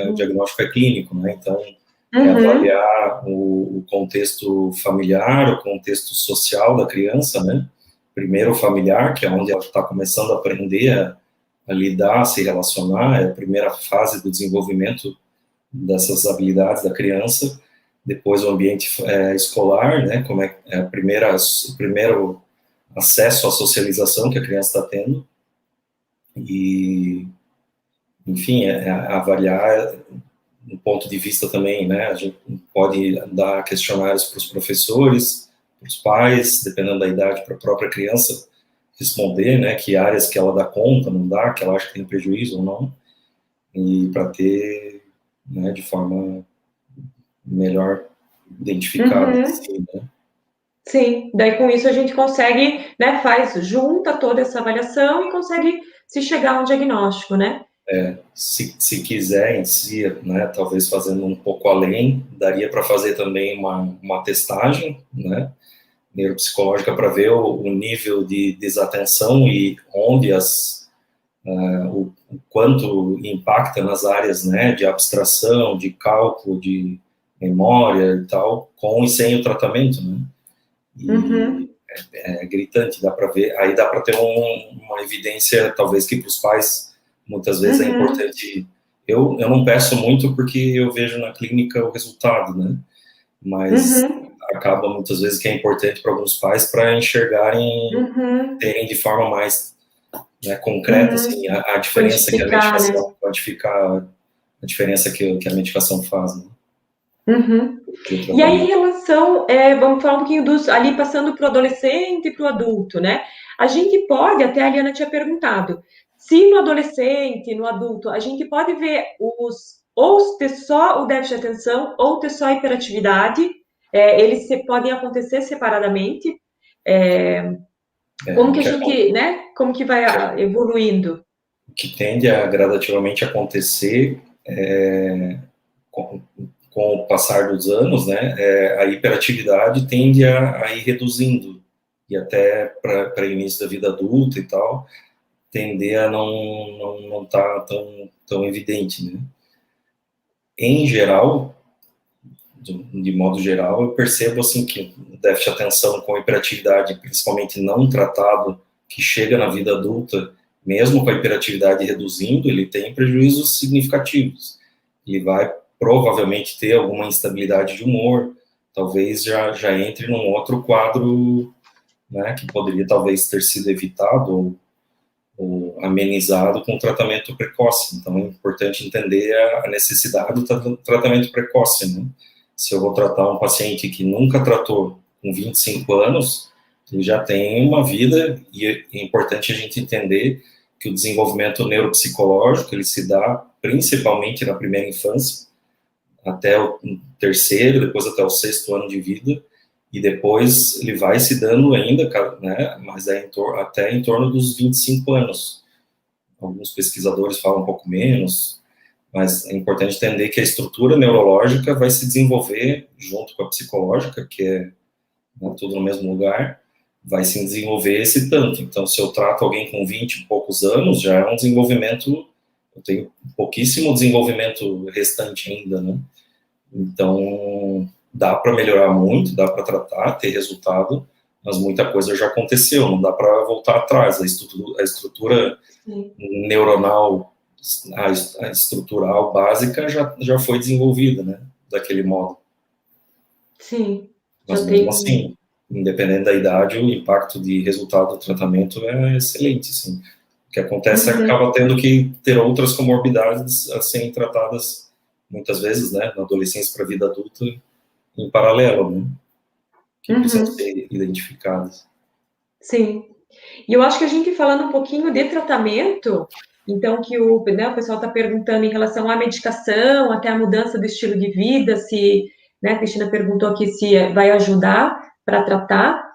o diagnóstico é clínico, né, então avaliar o contexto familiar, o contexto social da criança, né, primeiro o familiar, que é onde ela está começando a aprender a lidar, a se relacionar, é a primeira fase do desenvolvimento dessas habilidades da criança, depois o ambiente escolar, né, como é o primeiro acesso à socialização que a criança está tendo, e, enfim, avaliar do ponto de vista também, né, a gente pode dar questionários para os professores, para os pais, dependendo da idade, para a própria criança responder, né, que áreas que ela dá conta, não dá, que ela acha que tem prejuízo ou não, e para ter, né, de forma melhor identificada, assim, né. Sim, daí com isso a gente consegue, né, junta toda essa avaliação e consegue se chegar a um diagnóstico, né? Se quiser em si, né, talvez fazendo um pouco além, daria para fazer também uma testagem, né, neuropsicológica para ver o nível de desatenção e onde o quanto impacta nas áreas, né, de abstração, de cálculo, de memória e tal, com e sem o tratamento, né. E é gritante, dá para ver, aí dá para ter uma evidência, talvez, que para os pais, muitas vezes é importante. Eu não peço muito porque eu vejo na clínica o resultado, né? Mas acaba muitas vezes que é importante para alguns pais para enxergarem, terem de forma mais, né, concreta, assim, a diferença que a medicação, né? Quantificar a diferença que a medicação faz, né? E aí, em relação, vamos falar um pouquinho ali passando para o adolescente e para o adulto, né? A gente pode, até a Aliana tinha perguntado, se no adolescente, no adulto, a gente pode ver ou ter só o déficit de atenção ou ter só a hiperatividade, eles podem acontecer separadamente. Como que a gente, né? Como que vai evoluindo? O que tende a gradativamente acontecer com o passar dos anos, né, a hiperatividade tende a ir reduzindo, e até para o início da vida adulta e tal, tender a não estar tão evidente, né. Em geral, de modo geral, eu percebo assim que o déficit de atenção com hiperatividade, principalmente não tratado, que chega na vida adulta, mesmo com a hiperatividade reduzindo, ele tem prejuízos significativos. Ele vai provavelmente ter alguma instabilidade de humor, talvez já entre num outro quadro, né, que poderia talvez ter sido evitado ou amenizado com tratamento precoce. Então, é importante entender a necessidade do tratamento precoce, né? Se eu vou tratar um paciente que nunca tratou com 25 anos, ele já tem uma vida, e é importante a gente entender que o desenvolvimento neuropsicológico, ele se dá principalmente na primeira infância, até o terceiro, depois até o sexto ano de vida, e depois ele vai se dando ainda, né, mas até em torno dos 25 anos. Alguns pesquisadores falam um pouco menos, mas é importante entender que a estrutura neurológica vai se desenvolver junto com a psicológica, que é, né, tudo no mesmo lugar, vai se desenvolver esse tanto. Então, se eu trato alguém com 20 e poucos anos, já é um desenvolvimento, eu tenho pouquíssimo desenvolvimento restante ainda, né? Então, dá para melhorar muito, dá para tratar, ter resultado, mas muita coisa já aconteceu, não dá para voltar atrás. A estrutura neuronal, a estrutural básica já foi desenvolvida, né, daquele modo. Sim. Mas mesmo assim, independente da idade, o impacto de resultado do tratamento é excelente, assim. O que acontece é que acaba tendo que ter outras comorbidades a serem tratadas muitas vezes, né, na adolescência para a vida adulta, em paralelo, né, que precisam ser identificadas. Sim. E eu acho que a gente falando um pouquinho de tratamento, então que o pessoal está perguntando em relação à medicação, até a mudança do estilo de vida, se, né, a Cristina perguntou aqui se vai ajudar para tratar.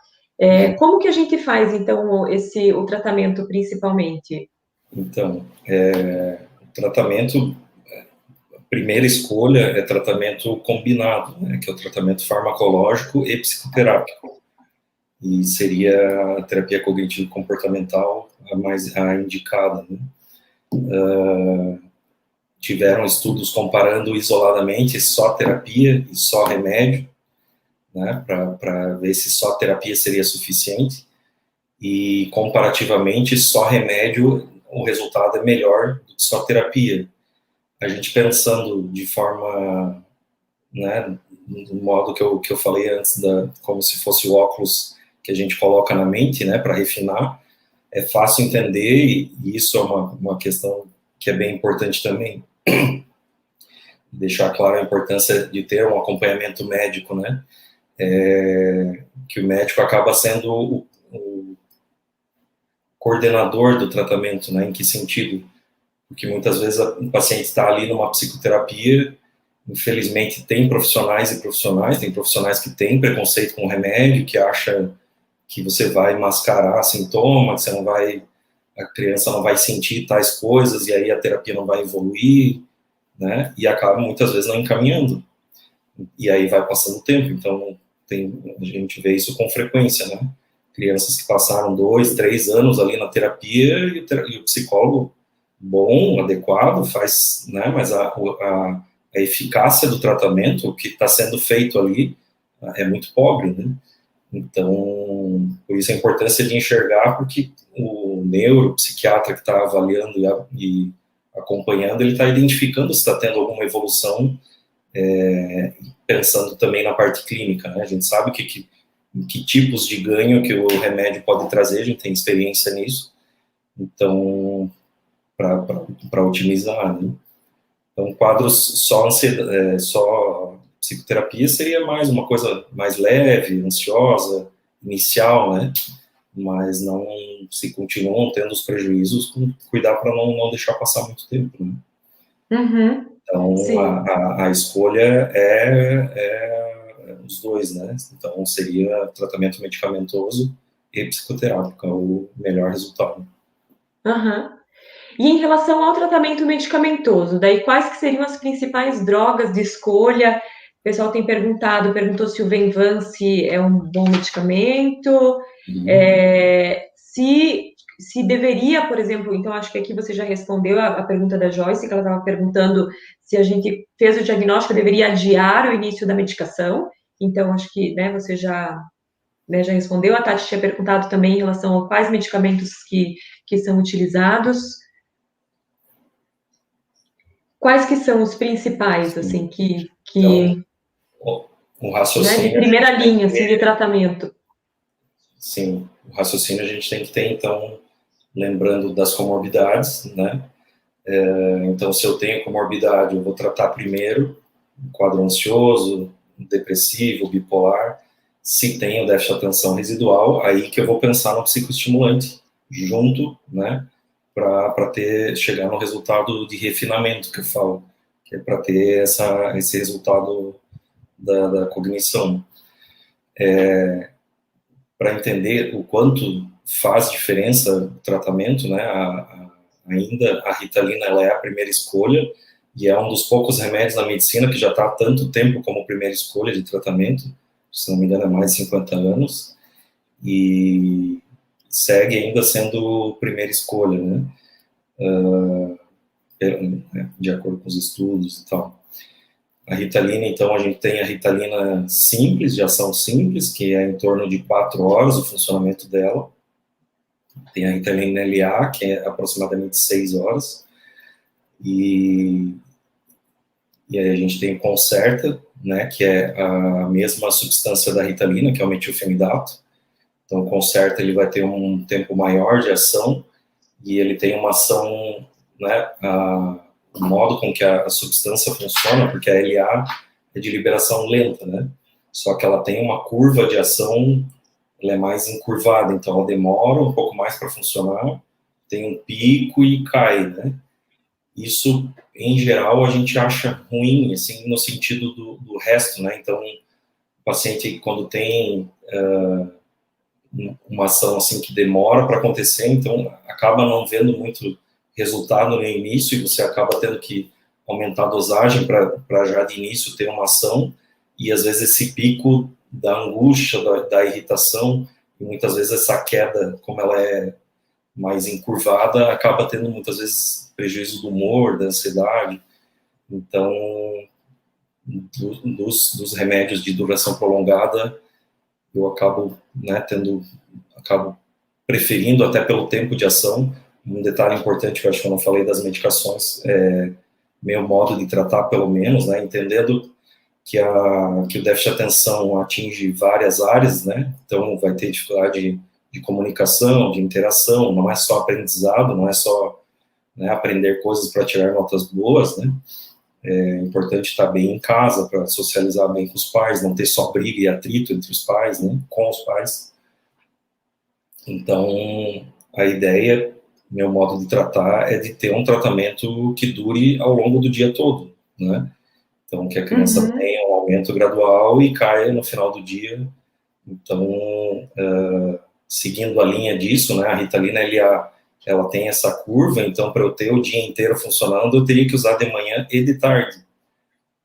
Como que a gente faz, então, o tratamento, principalmente? Então, o tratamento, a primeira escolha é tratamento combinado, né, que é o tratamento farmacológico e psicoterápico. E seria a terapia cognitivo-comportamental a indicada, né? Tiveram estudos comparando isoladamente só terapia e só remédio, né, para ver se só terapia seria suficiente, e comparativamente só remédio, o resultado é melhor do que só terapia. A gente pensando de forma, né, do modo que eu falei antes, como se fosse o óculos que a gente coloca na mente, né, para refinar, é fácil entender, e isso é uma questão que é bem importante também, deixar claro a importância de ter um acompanhamento médico, né, que o médico acaba sendo o coordenador do tratamento, né, em que sentido? Porque muitas vezes o paciente está ali numa psicoterapia, infelizmente tem profissionais e profissionais, tem profissionais que têm preconceito com o remédio, que acha que você vai mascarar sintomas, que você não vai, a criança não vai sentir tais coisas, e aí a terapia não vai evoluir, né, e acaba muitas vezes não encaminhando, e aí vai passando o tempo. Então a gente vê isso com frequência, né, crianças que passaram 2, 3 anos ali na terapia, e o psicólogo bom, adequado, faz, né, mas a eficácia do tratamento, o que está sendo feito ali, é muito pobre, né. Então, por isso a importância de enxergar, porque o neuropsiquiatra que está avaliando e acompanhando, ele está identificando se está tendo alguma evolução, pensando também na parte clínica, né? A gente sabe que tipos de ganho que o remédio pode trazer, a gente tem experiência nisso, então, para otimizar, né? Então, quadros só psicoterapia seria mais uma coisa mais leve, ansiosa, inicial, né? Mas não se continuam tendo os prejuízos, cuidar para não deixar passar muito tempo, né? Uhum. Então, a escolha é os dois, né? Então, seria tratamento medicamentoso e psicoterápico, é o melhor resultado. Uhum. E em relação ao tratamento medicamentoso, daí quais que seriam as principais drogas de escolha? O pessoal tem perguntou se o Venvance é um bom medicamento, se deveria, por exemplo, então acho que aqui você já respondeu a pergunta da Joyce, que ela estava perguntando se a gente fez o diagnóstico, deveria adiar o início da medicação, então acho que, né, você já respondeu. A Tati tinha perguntado também em relação a quais medicamentos que são utilizados. Quais que são os principais, assim, Então, o raciocínio... Né, de primeira linha, assim, de tratamento. Sim, o raciocínio a gente tem que ter, então, lembrando das comorbidades, né? Então, se eu tenho comorbidade, eu vou tratar primeiro o quadro ansioso, depressivo, bipolar. Se tenho déficit de atenção residual, aí que eu vou pensar no psicoestimulante junto, né? Para chegar no resultado de refinamento que eu falo, que é para ter esse resultado da cognição. Para entender o quanto faz diferença o tratamento, né? Ainda a Ritalina, ela é a primeira escolha e é um dos poucos remédios da medicina que já está há tanto tempo como primeira escolha de tratamento, se não me engano é mais de 50 anos, e segue ainda sendo primeira escolha, né? De acordo com os estudos e tal. A Ritalina, então, a gente tem a Ritalina simples, de ação simples, que é em torno de 4 horas o funcionamento dela. Tem a Ritalina LA, que é aproximadamente 6 horas. E aí a gente tem o Concerta, né, que é a mesma substância da Ritalina, que é o metilfenidato. Então, o Concerta ele vai ter um tempo maior de ação e ele tem uma ação, né, o modo com que a substância funciona, porque a LA é de liberação lenta, né? Só que ela tem uma curva de ação, ela é mais encurvada, então ela demora um pouco mais para funcionar, tem um pico e cai, né? Isso, em geral, a gente acha ruim, assim, no sentido do resto, né? Então, o paciente, quando tem uma ação, assim, que demora para acontecer, então, acaba não vendo muito resultado no início e você acaba tendo que aumentar a dosagem para já de início ter uma ação, e às vezes esse pico da angústia, da irritação, e muitas vezes essa queda, como ela é mais encurvada, acaba tendo muitas vezes prejuízo do humor, da ansiedade. Então, dos remédios de duração prolongada, eu acabo, né, acabo preferindo até pelo tempo de ação. Um detalhe importante que eu acho que eu não falei das medicações é meu modo de tratar, pelo menos, né, entendendo que o déficit de atenção atinge várias áreas, né, então vai ter dificuldade de comunicação, de interação, não é só aprendizado, não é só, né, aprender coisas para tirar notas boas, né, é importante estar bem em casa para socializar bem com os pais, não ter só briga e atrito entre os pais, né, com os pais. Então, a ideia, meu modo de tratar, é de ter um tratamento que dure ao longo do dia todo, né? Então, que a criança tenha um aumento gradual e caia no final do dia. Então, seguindo a linha disso, né, a Ritalina, ela tem essa curva, então, para eu ter o dia inteiro funcionando, eu teria que usar de manhã e de tarde.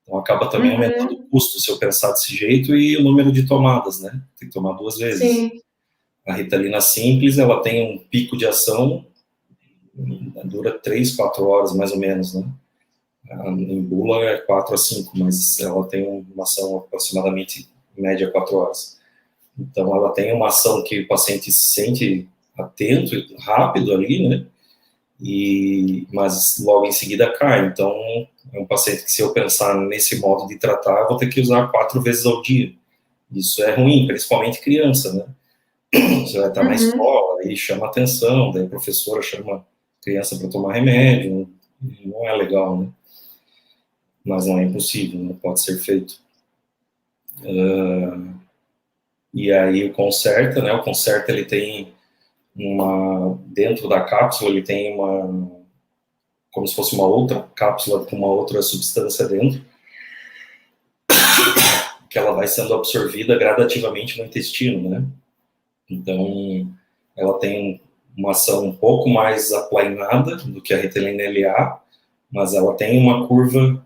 Então, acaba também aumentando o custo, se eu pensar desse jeito, e o número de tomadas, né? Tem que tomar 2 vezes. Sim. A Ritalina simples, ela tem um pico de ação, dura 3, 4 horas, mais ou menos, né? Em bula é 4 a 5, mas ela tem uma ação aproximadamente, em média, 4 horas. Então, ela tem uma ação que o paciente se sente atento e rápido ali, né? Mas logo em seguida cai. Então, é um paciente que, se eu pensar nesse modo de tratar, eu vou ter que usar 4 vezes ao dia. Isso é ruim, principalmente criança, né? Você vai estar na escola, aí chama atenção, daí a professora chama a criança para tomar remédio, não é legal, né? Mas não é impossível, não pode ser feito. E aí o Concerta, né? O Concerta, ele tem dentro da cápsula, ele tem como se fosse uma outra cápsula com uma outra substância dentro, que ela vai sendo absorvida gradativamente no intestino, né? Então, ela tem uma ação um pouco mais aplainada do que a Ritalina LA, mas ela tem uma curva,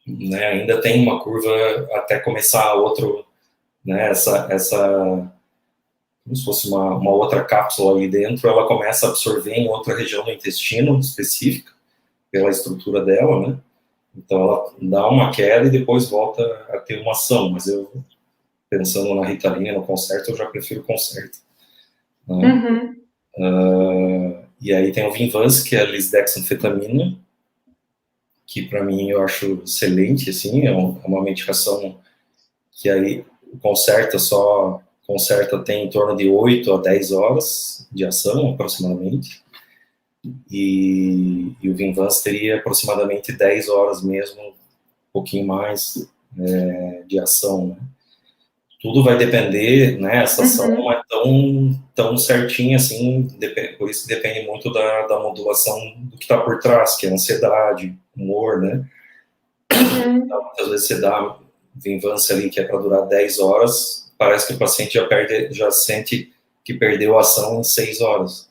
né? Ainda tem uma curva até começar outro, né? Como se fosse uma outra cápsula ali dentro, ela começa a absorver em outra região do intestino específica, pela estrutura dela, né? Então, ela dá uma queda e depois volta a ter uma ação, mas eu, pensando na Ritalina, no Concerta, eu já prefiro o Concerta. Né? E aí tem o Vinvance, que é a lisdexanfetamina, que para mim eu acho excelente, assim, é uma medicação que aí o Concerta tem em torno de 8 a 10 horas de ação, aproximadamente, e o Vinvance teria aproximadamente 10 horas mesmo, um pouquinho mais de ação, né? Tudo vai depender, né, essa ação não é tão certinha assim, por isso depende muito da modulação do que está por trás, que é ansiedade, humor, né? Então, muitas vezes você dá Vinvance ali, que é para durar 10 horas, parece que o paciente já sente que perdeu a ação em 6 horas,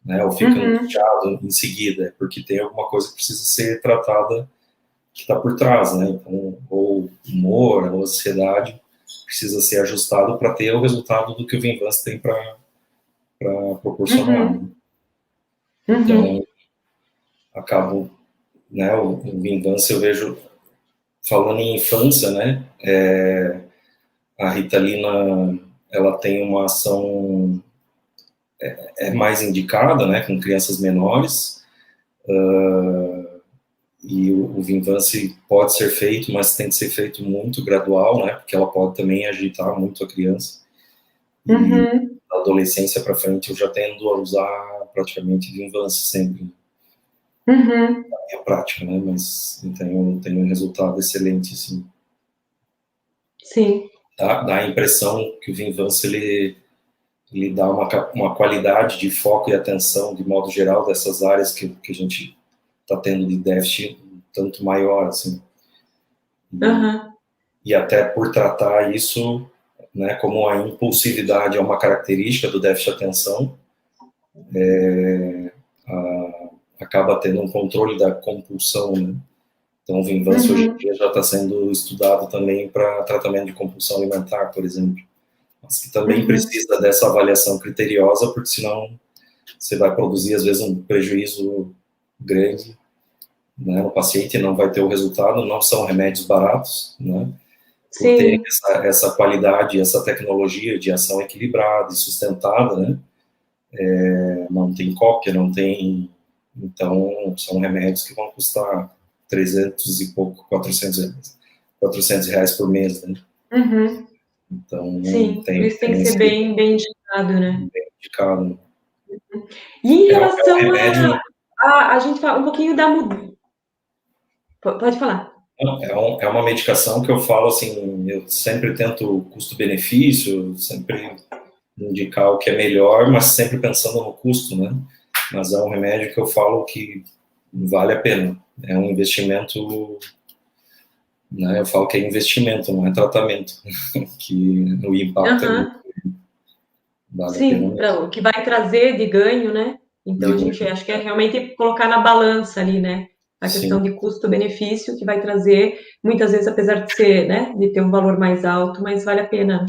né? Ou fica angustiado em seguida, porque tem alguma coisa que precisa ser tratada que está por trás, né? Então, ou humor, ou ansiedade, precisa ser ajustado para ter o resultado do que o Vinvance tem para proporcionar. Né? Então, acabo, né, o Vinvance eu vejo, falando em infância, né, a Ritalina, ela tem uma ação mais indicada, né, com crianças menores, e o Vinvance pode ser feito, mas tem que ser feito muito gradual, né, porque ela pode também agitar muito a criança. E da adolescência para frente eu já tendo a usar praticamente Vinvance sempre na minha prática, né, mas tenho um resultado excelente, assim. Sim. Dá a impressão que o Vinvance, ele dá uma qualidade de foco e atenção, de modo geral, dessas áreas que a gente está tendo de déficit tanto maior, assim. E até por tratar isso, né, como a impulsividade é uma característica do déficit de atenção, acaba tendo um controle da compulsão, né? Então, o Vinvance hoje em dia já está sendo estudado também para tratamento de compulsão alimentar, por exemplo. Mas que também precisa dessa avaliação criteriosa, porque senão você vai produzir, às vezes, um prejuízo grande, né, no paciente, não vai ter o resultado. Não são remédios baratos, né? Por ter essa qualidade, essa tecnologia de ação equilibrada e sustentada, né? Não tem cópia, não tem... Então, são remédios que vão custar 300 e pouco, 400 reais por mês, né? Então, sim, por isso tem que ser bem indicado, né? Bem indicado. E em relação a gente fala um pouquinho da mudança. Pode falar. É uma medicação que eu falo assim, eu sempre tento custo-benefício, sempre indicar o que é melhor, mas sempre pensando no custo, né? Mas é um remédio que eu falo que vale a pena. É um investimento, né? Eu falo que é investimento, não é tratamento, que o impacto é muito vale a pena. O que vai trazer de ganho, né? Então, a gente acho que é realmente colocar na balança ali, né? A questão de custo-benefício que vai trazer, muitas vezes, apesar de ser, né, de ter um valor mais alto, mas vale a pena.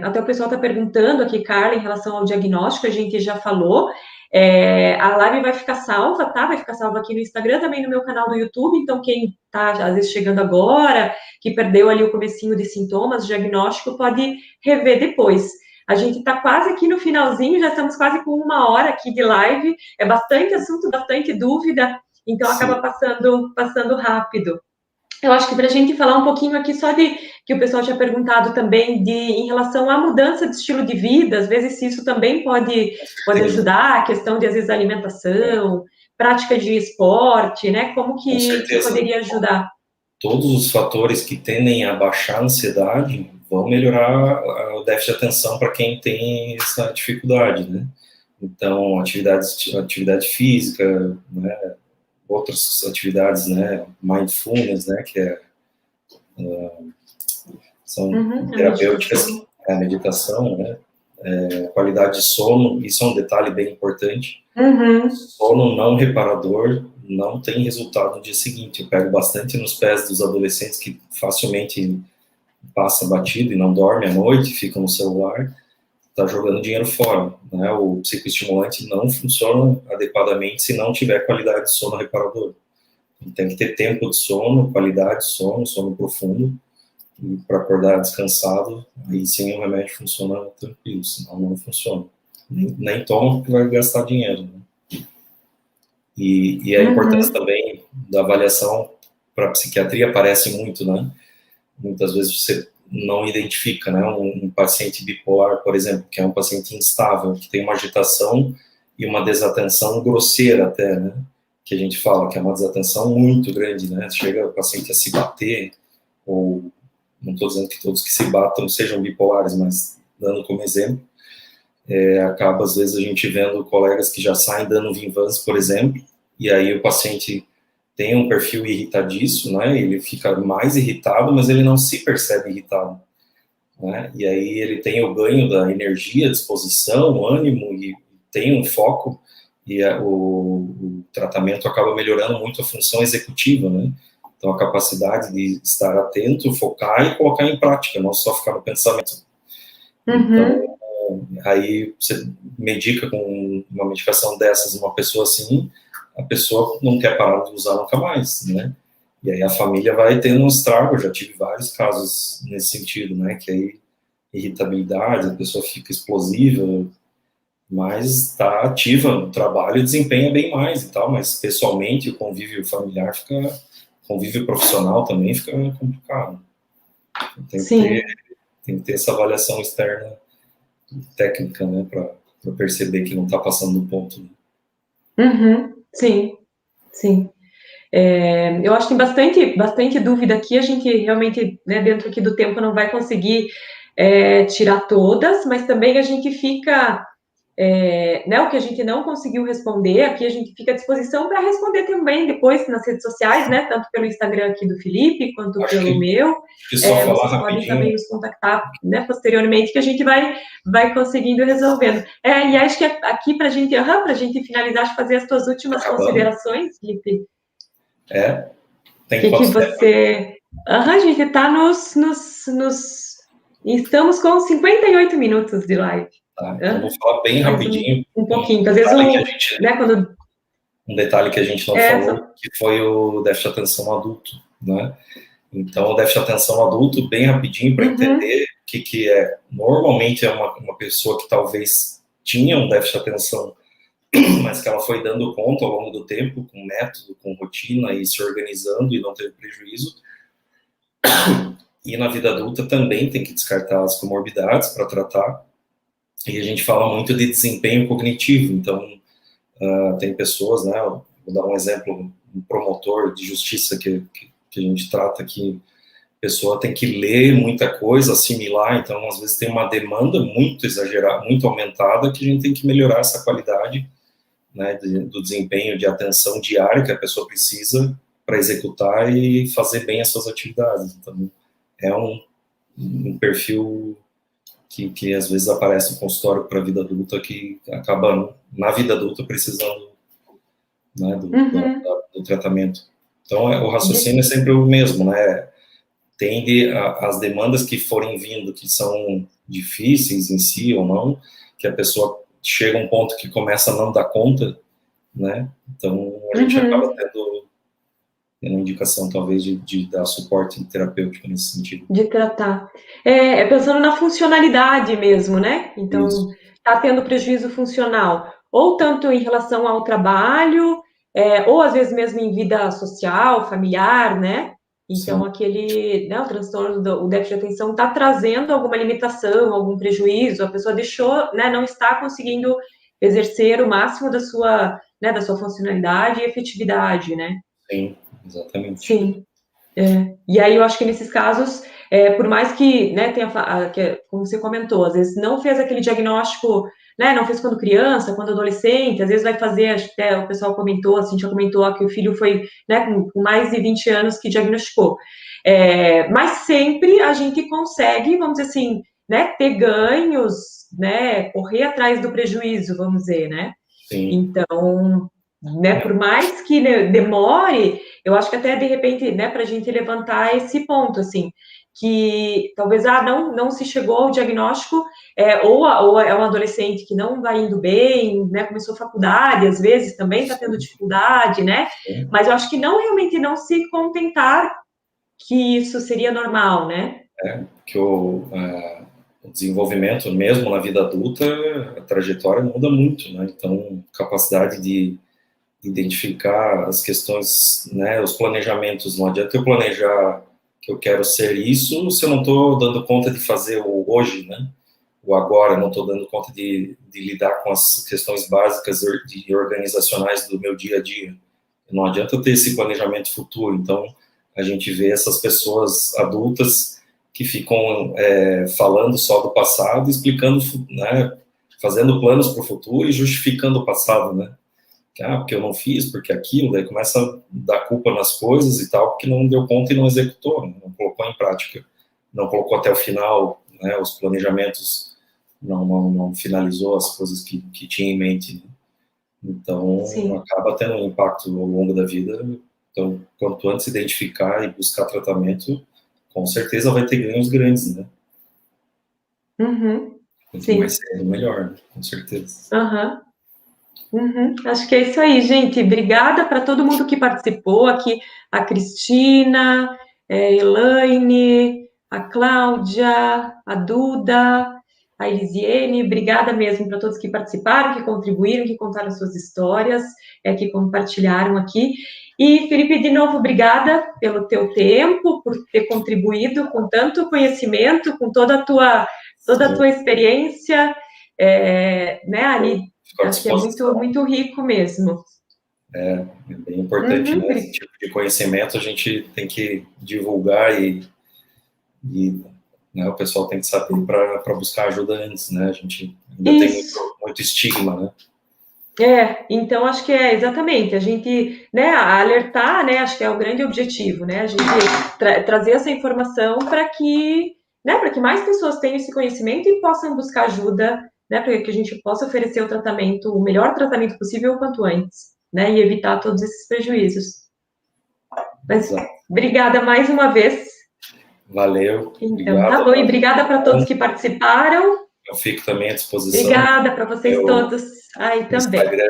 Até o pessoal está perguntando aqui, Carla, em relação ao diagnóstico, a gente já falou. A live vai ficar salva, tá? Vai ficar salva aqui no Instagram, também no meu canal do YouTube, então quem tá, às vezes, chegando agora, que perdeu ali o comecinho de sintomas, diagnóstico, pode rever depois. A gente está quase aqui no finalzinho, já estamos quase com 1 hora aqui de live, é bastante assunto, bastante dúvida, então acaba passando rápido. Eu acho que para a gente falar um pouquinho aqui só de que o pessoal tinha perguntado também em relação à mudança de estilo de vida, às vezes se isso também pode ajudar, a questão de, às vezes, alimentação, prática de esporte, né? Como que poderia ajudar? Todos os fatores que tendem a baixar a ansiedade vão melhorar o déficit de atenção para quem tem essa dificuldade, né? Então, atividade física, né? Outras atividades, né, mindfulness, né, que são terapêuticas, a meditação, né, qualidade de sono, isso é um detalhe bem importante. Sono não reparador não tem resultado no dia seguinte. Eu pego bastante nos pés dos adolescentes que facilmente passa batido e não dorme à noite, fica no celular, está jogando dinheiro fora, né? O psicoestimulante não funciona adequadamente se não tiver qualidade de sono reparador. Tem que ter tempo de sono, qualidade de sono profundo, para acordar descansado, aí sim o remédio funciona tranquilo, senão não funciona. Nem toma porque vai gastar dinheiro, né? E a importância também da avaliação para a psiquiatria aparece muito, né? Muitas vezes você não identifica, né? Um paciente bipolar, por exemplo, que é um paciente instável, que tem uma agitação e uma desatenção grosseira até, né? Que a gente fala que é uma desatenção muito grande, né? Chega o paciente a se bater, ou não estou dizendo que todos que se batam sejam bipolares, mas dando como exemplo, acaba às vezes a gente vendo colegas que já saem dando Vinvans, por exemplo, e aí o paciente tem um perfil irritadiço, né? Ele fica mais irritado, mas ele não se percebe irritado, né? E aí ele tem o ganho da energia, disposição, ânimo e tem um foco, e o tratamento acaba melhorando muito a função executiva, né? Então, a capacidade de estar atento, focar e colocar em prática, não só ficar no pensamento. Então, aí você medica com uma medicação dessas, uma pessoa assim, a pessoa não quer parar de usar nunca mais, né? E aí a família vai tendo um estrago, eu já tive vários casos nesse sentido, né? Que aí, irritabilidade, a pessoa fica explosiva, mas está ativa no trabalho e desempenha bem mais e tal, mas pessoalmente o convívio familiar convívio profissional também fica complicado. Tem que ter essa avaliação externa técnica, né, para perceber que não está passando do ponto. Sim. Eu acho que tem bastante dúvida aqui, a gente realmente, né, dentro aqui do tempo não vai conseguir tirar todas, mas também a gente fica, né, o que a gente não conseguiu responder, aqui a gente fica à disposição para responder também depois nas redes sociais, né, tanto pelo Instagram aqui do Felipe, quanto pelo meu. Vocês podem também nos contactar, né, posteriormente, que a gente vai conseguindo resolvendo. E acho que aqui para a gente finalizar, fazer as tuas últimas considerações, Felipe. Tem que você... a gente está Estamos com 58 minutos de live. Então vou falar bem rapidinho. Um pouquinho, às vezes um detalhe que a gente não falou, que foi o déficit de atenção adulto, né? Então, o déficit de atenção adulto, bem rapidinho, para entender o que é. Normalmente é uma pessoa que talvez tinha um déficit de atenção, mas que ela foi dando conta ao longo do tempo, com método, com rotina, e se organizando e não teve prejuízo. E na vida adulta também tem que descartar as comorbidades para tratar. E a gente fala muito de desempenho cognitivo. Então, tem pessoas, né? Vou dar um exemplo, um promotor de justiça que a gente trata aqui. A pessoa tem que ler muita coisa, assimilar. Então, às vezes tem uma demanda muito exagerada, muito aumentada, que a gente tem que melhorar essa qualidade, né, do desempenho de atenção diária que a pessoa precisa para executar e fazer bem as suas atividades. Então, é um perfil que às vezes aparece no consultório para a vida adulta, que acaba, na vida adulta, precisando, né, do tratamento. Então, o raciocínio é sempre o mesmo, né? Tende as demandas que forem vindo, que são difíceis em si ou não, que a pessoa chega um ponto que começa a não dar conta, né? Então, a gente acaba tendo uma indicação, talvez, de dar suporte terapêutico nesse sentido. De tratar. Pensando na funcionalidade mesmo, né? Então, está tendo prejuízo funcional, ou tanto em relação ao trabalho, ou às vezes mesmo em vida social, familiar, né? Então, o transtorno, o déficit de atenção está trazendo alguma limitação, algum prejuízo, a pessoa deixou, né, não está conseguindo exercer o máximo da sua funcionalidade e efetividade, né? Sim, exatamente. Sim. E aí eu acho que nesses casos, por mais que, né, como você comentou, às vezes não fez aquele diagnóstico, né, não fez quando criança, quando adolescente, às vezes vai fazer, acho que até o pessoal comentou, assim, já comentou que o filho foi, né, com mais de 20 anos que diagnosticou. Mas sempre a gente consegue, vamos dizer assim, né, ter ganhos, né, correr atrás do prejuízo, vamos dizer, né? Sim. Então, né, por mais que demore, eu acho que até de repente, né, para a gente levantar esse ponto, assim, que talvez não se chegou ao diagnóstico, ou é um adolescente que não vai indo bem, né, começou faculdade, às vezes também está tendo dificuldade, né, mas eu acho que realmente não se contentar que isso seria normal, né? Que o desenvolvimento, mesmo na vida adulta, a trajetória muda muito, né? Então, capacidade de identificar as questões, né, os planejamentos. Não adianta eu planejar que eu quero ser isso se eu não estou dando conta de fazer o hoje, né? O agora, não estou dando conta de lidar com as questões básicas e organizacionais do meu dia a dia. Não adianta eu ter esse planejamento futuro. Então, a gente vê essas pessoas adultas que ficam falando só do passado, explicando, né, fazendo planos para o futuro e justificando o passado, né? Porque eu não fiz, porque aquilo, daí começa a dar culpa nas coisas e tal, porque não deu conta e não executou, né? Não colocou em prática, não colocou até o final, né, os planejamentos, não finalizou as coisas que tinha em mente, né? Então, acaba tendo um impacto ao longo da vida. Então, quanto antes identificar e buscar tratamento, com certeza vai ter ganhos grandes, né? Quanto mais cedo, melhor, né? Com certeza. Acho que é isso aí, gente. Obrigada para todo mundo que participou aqui, a Cristina, a Elaine, a Cláudia, a Duda, a Elisiene. Obrigada mesmo para todos que participaram, que contribuíram, que contaram suas histórias, que compartilharam aqui. E, Felipe, de novo, obrigada pelo teu tempo, por ter contribuído com tanto conhecimento, com toda a tua experiência, né, ali. Acho que é muito rico mesmo. É bem importante, né? Esse tipo de conhecimento a gente tem que divulgar e né, o pessoal tem que saber para buscar ajuda antes, né? A gente ainda tem muito estigma, né? Então acho que exatamente, a gente, né, alertar, né, acho que é o grande objetivo, né, a gente trazer essa informação para que mais pessoas tenham esse conhecimento e possam buscar ajuda, né, para que a gente possa oferecer o melhor tratamento possível o quanto antes, né, e evitar todos esses prejuízos. Mas, obrigada mais uma vez. Valeu. Então, obrigado, tá bom, e obrigada para todos que participaram. Eu fico também à disposição. Obrigada para vocês todos aí também. Instagram,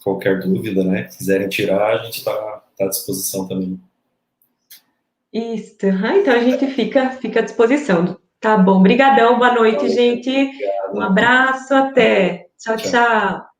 qualquer dúvida, né? Quiserem tirar, a gente está à disposição também. Isso, então a gente fica à disposição. Tá bom, brigadão, boa noite, gente. Um abraço, até. Tchau, tchau.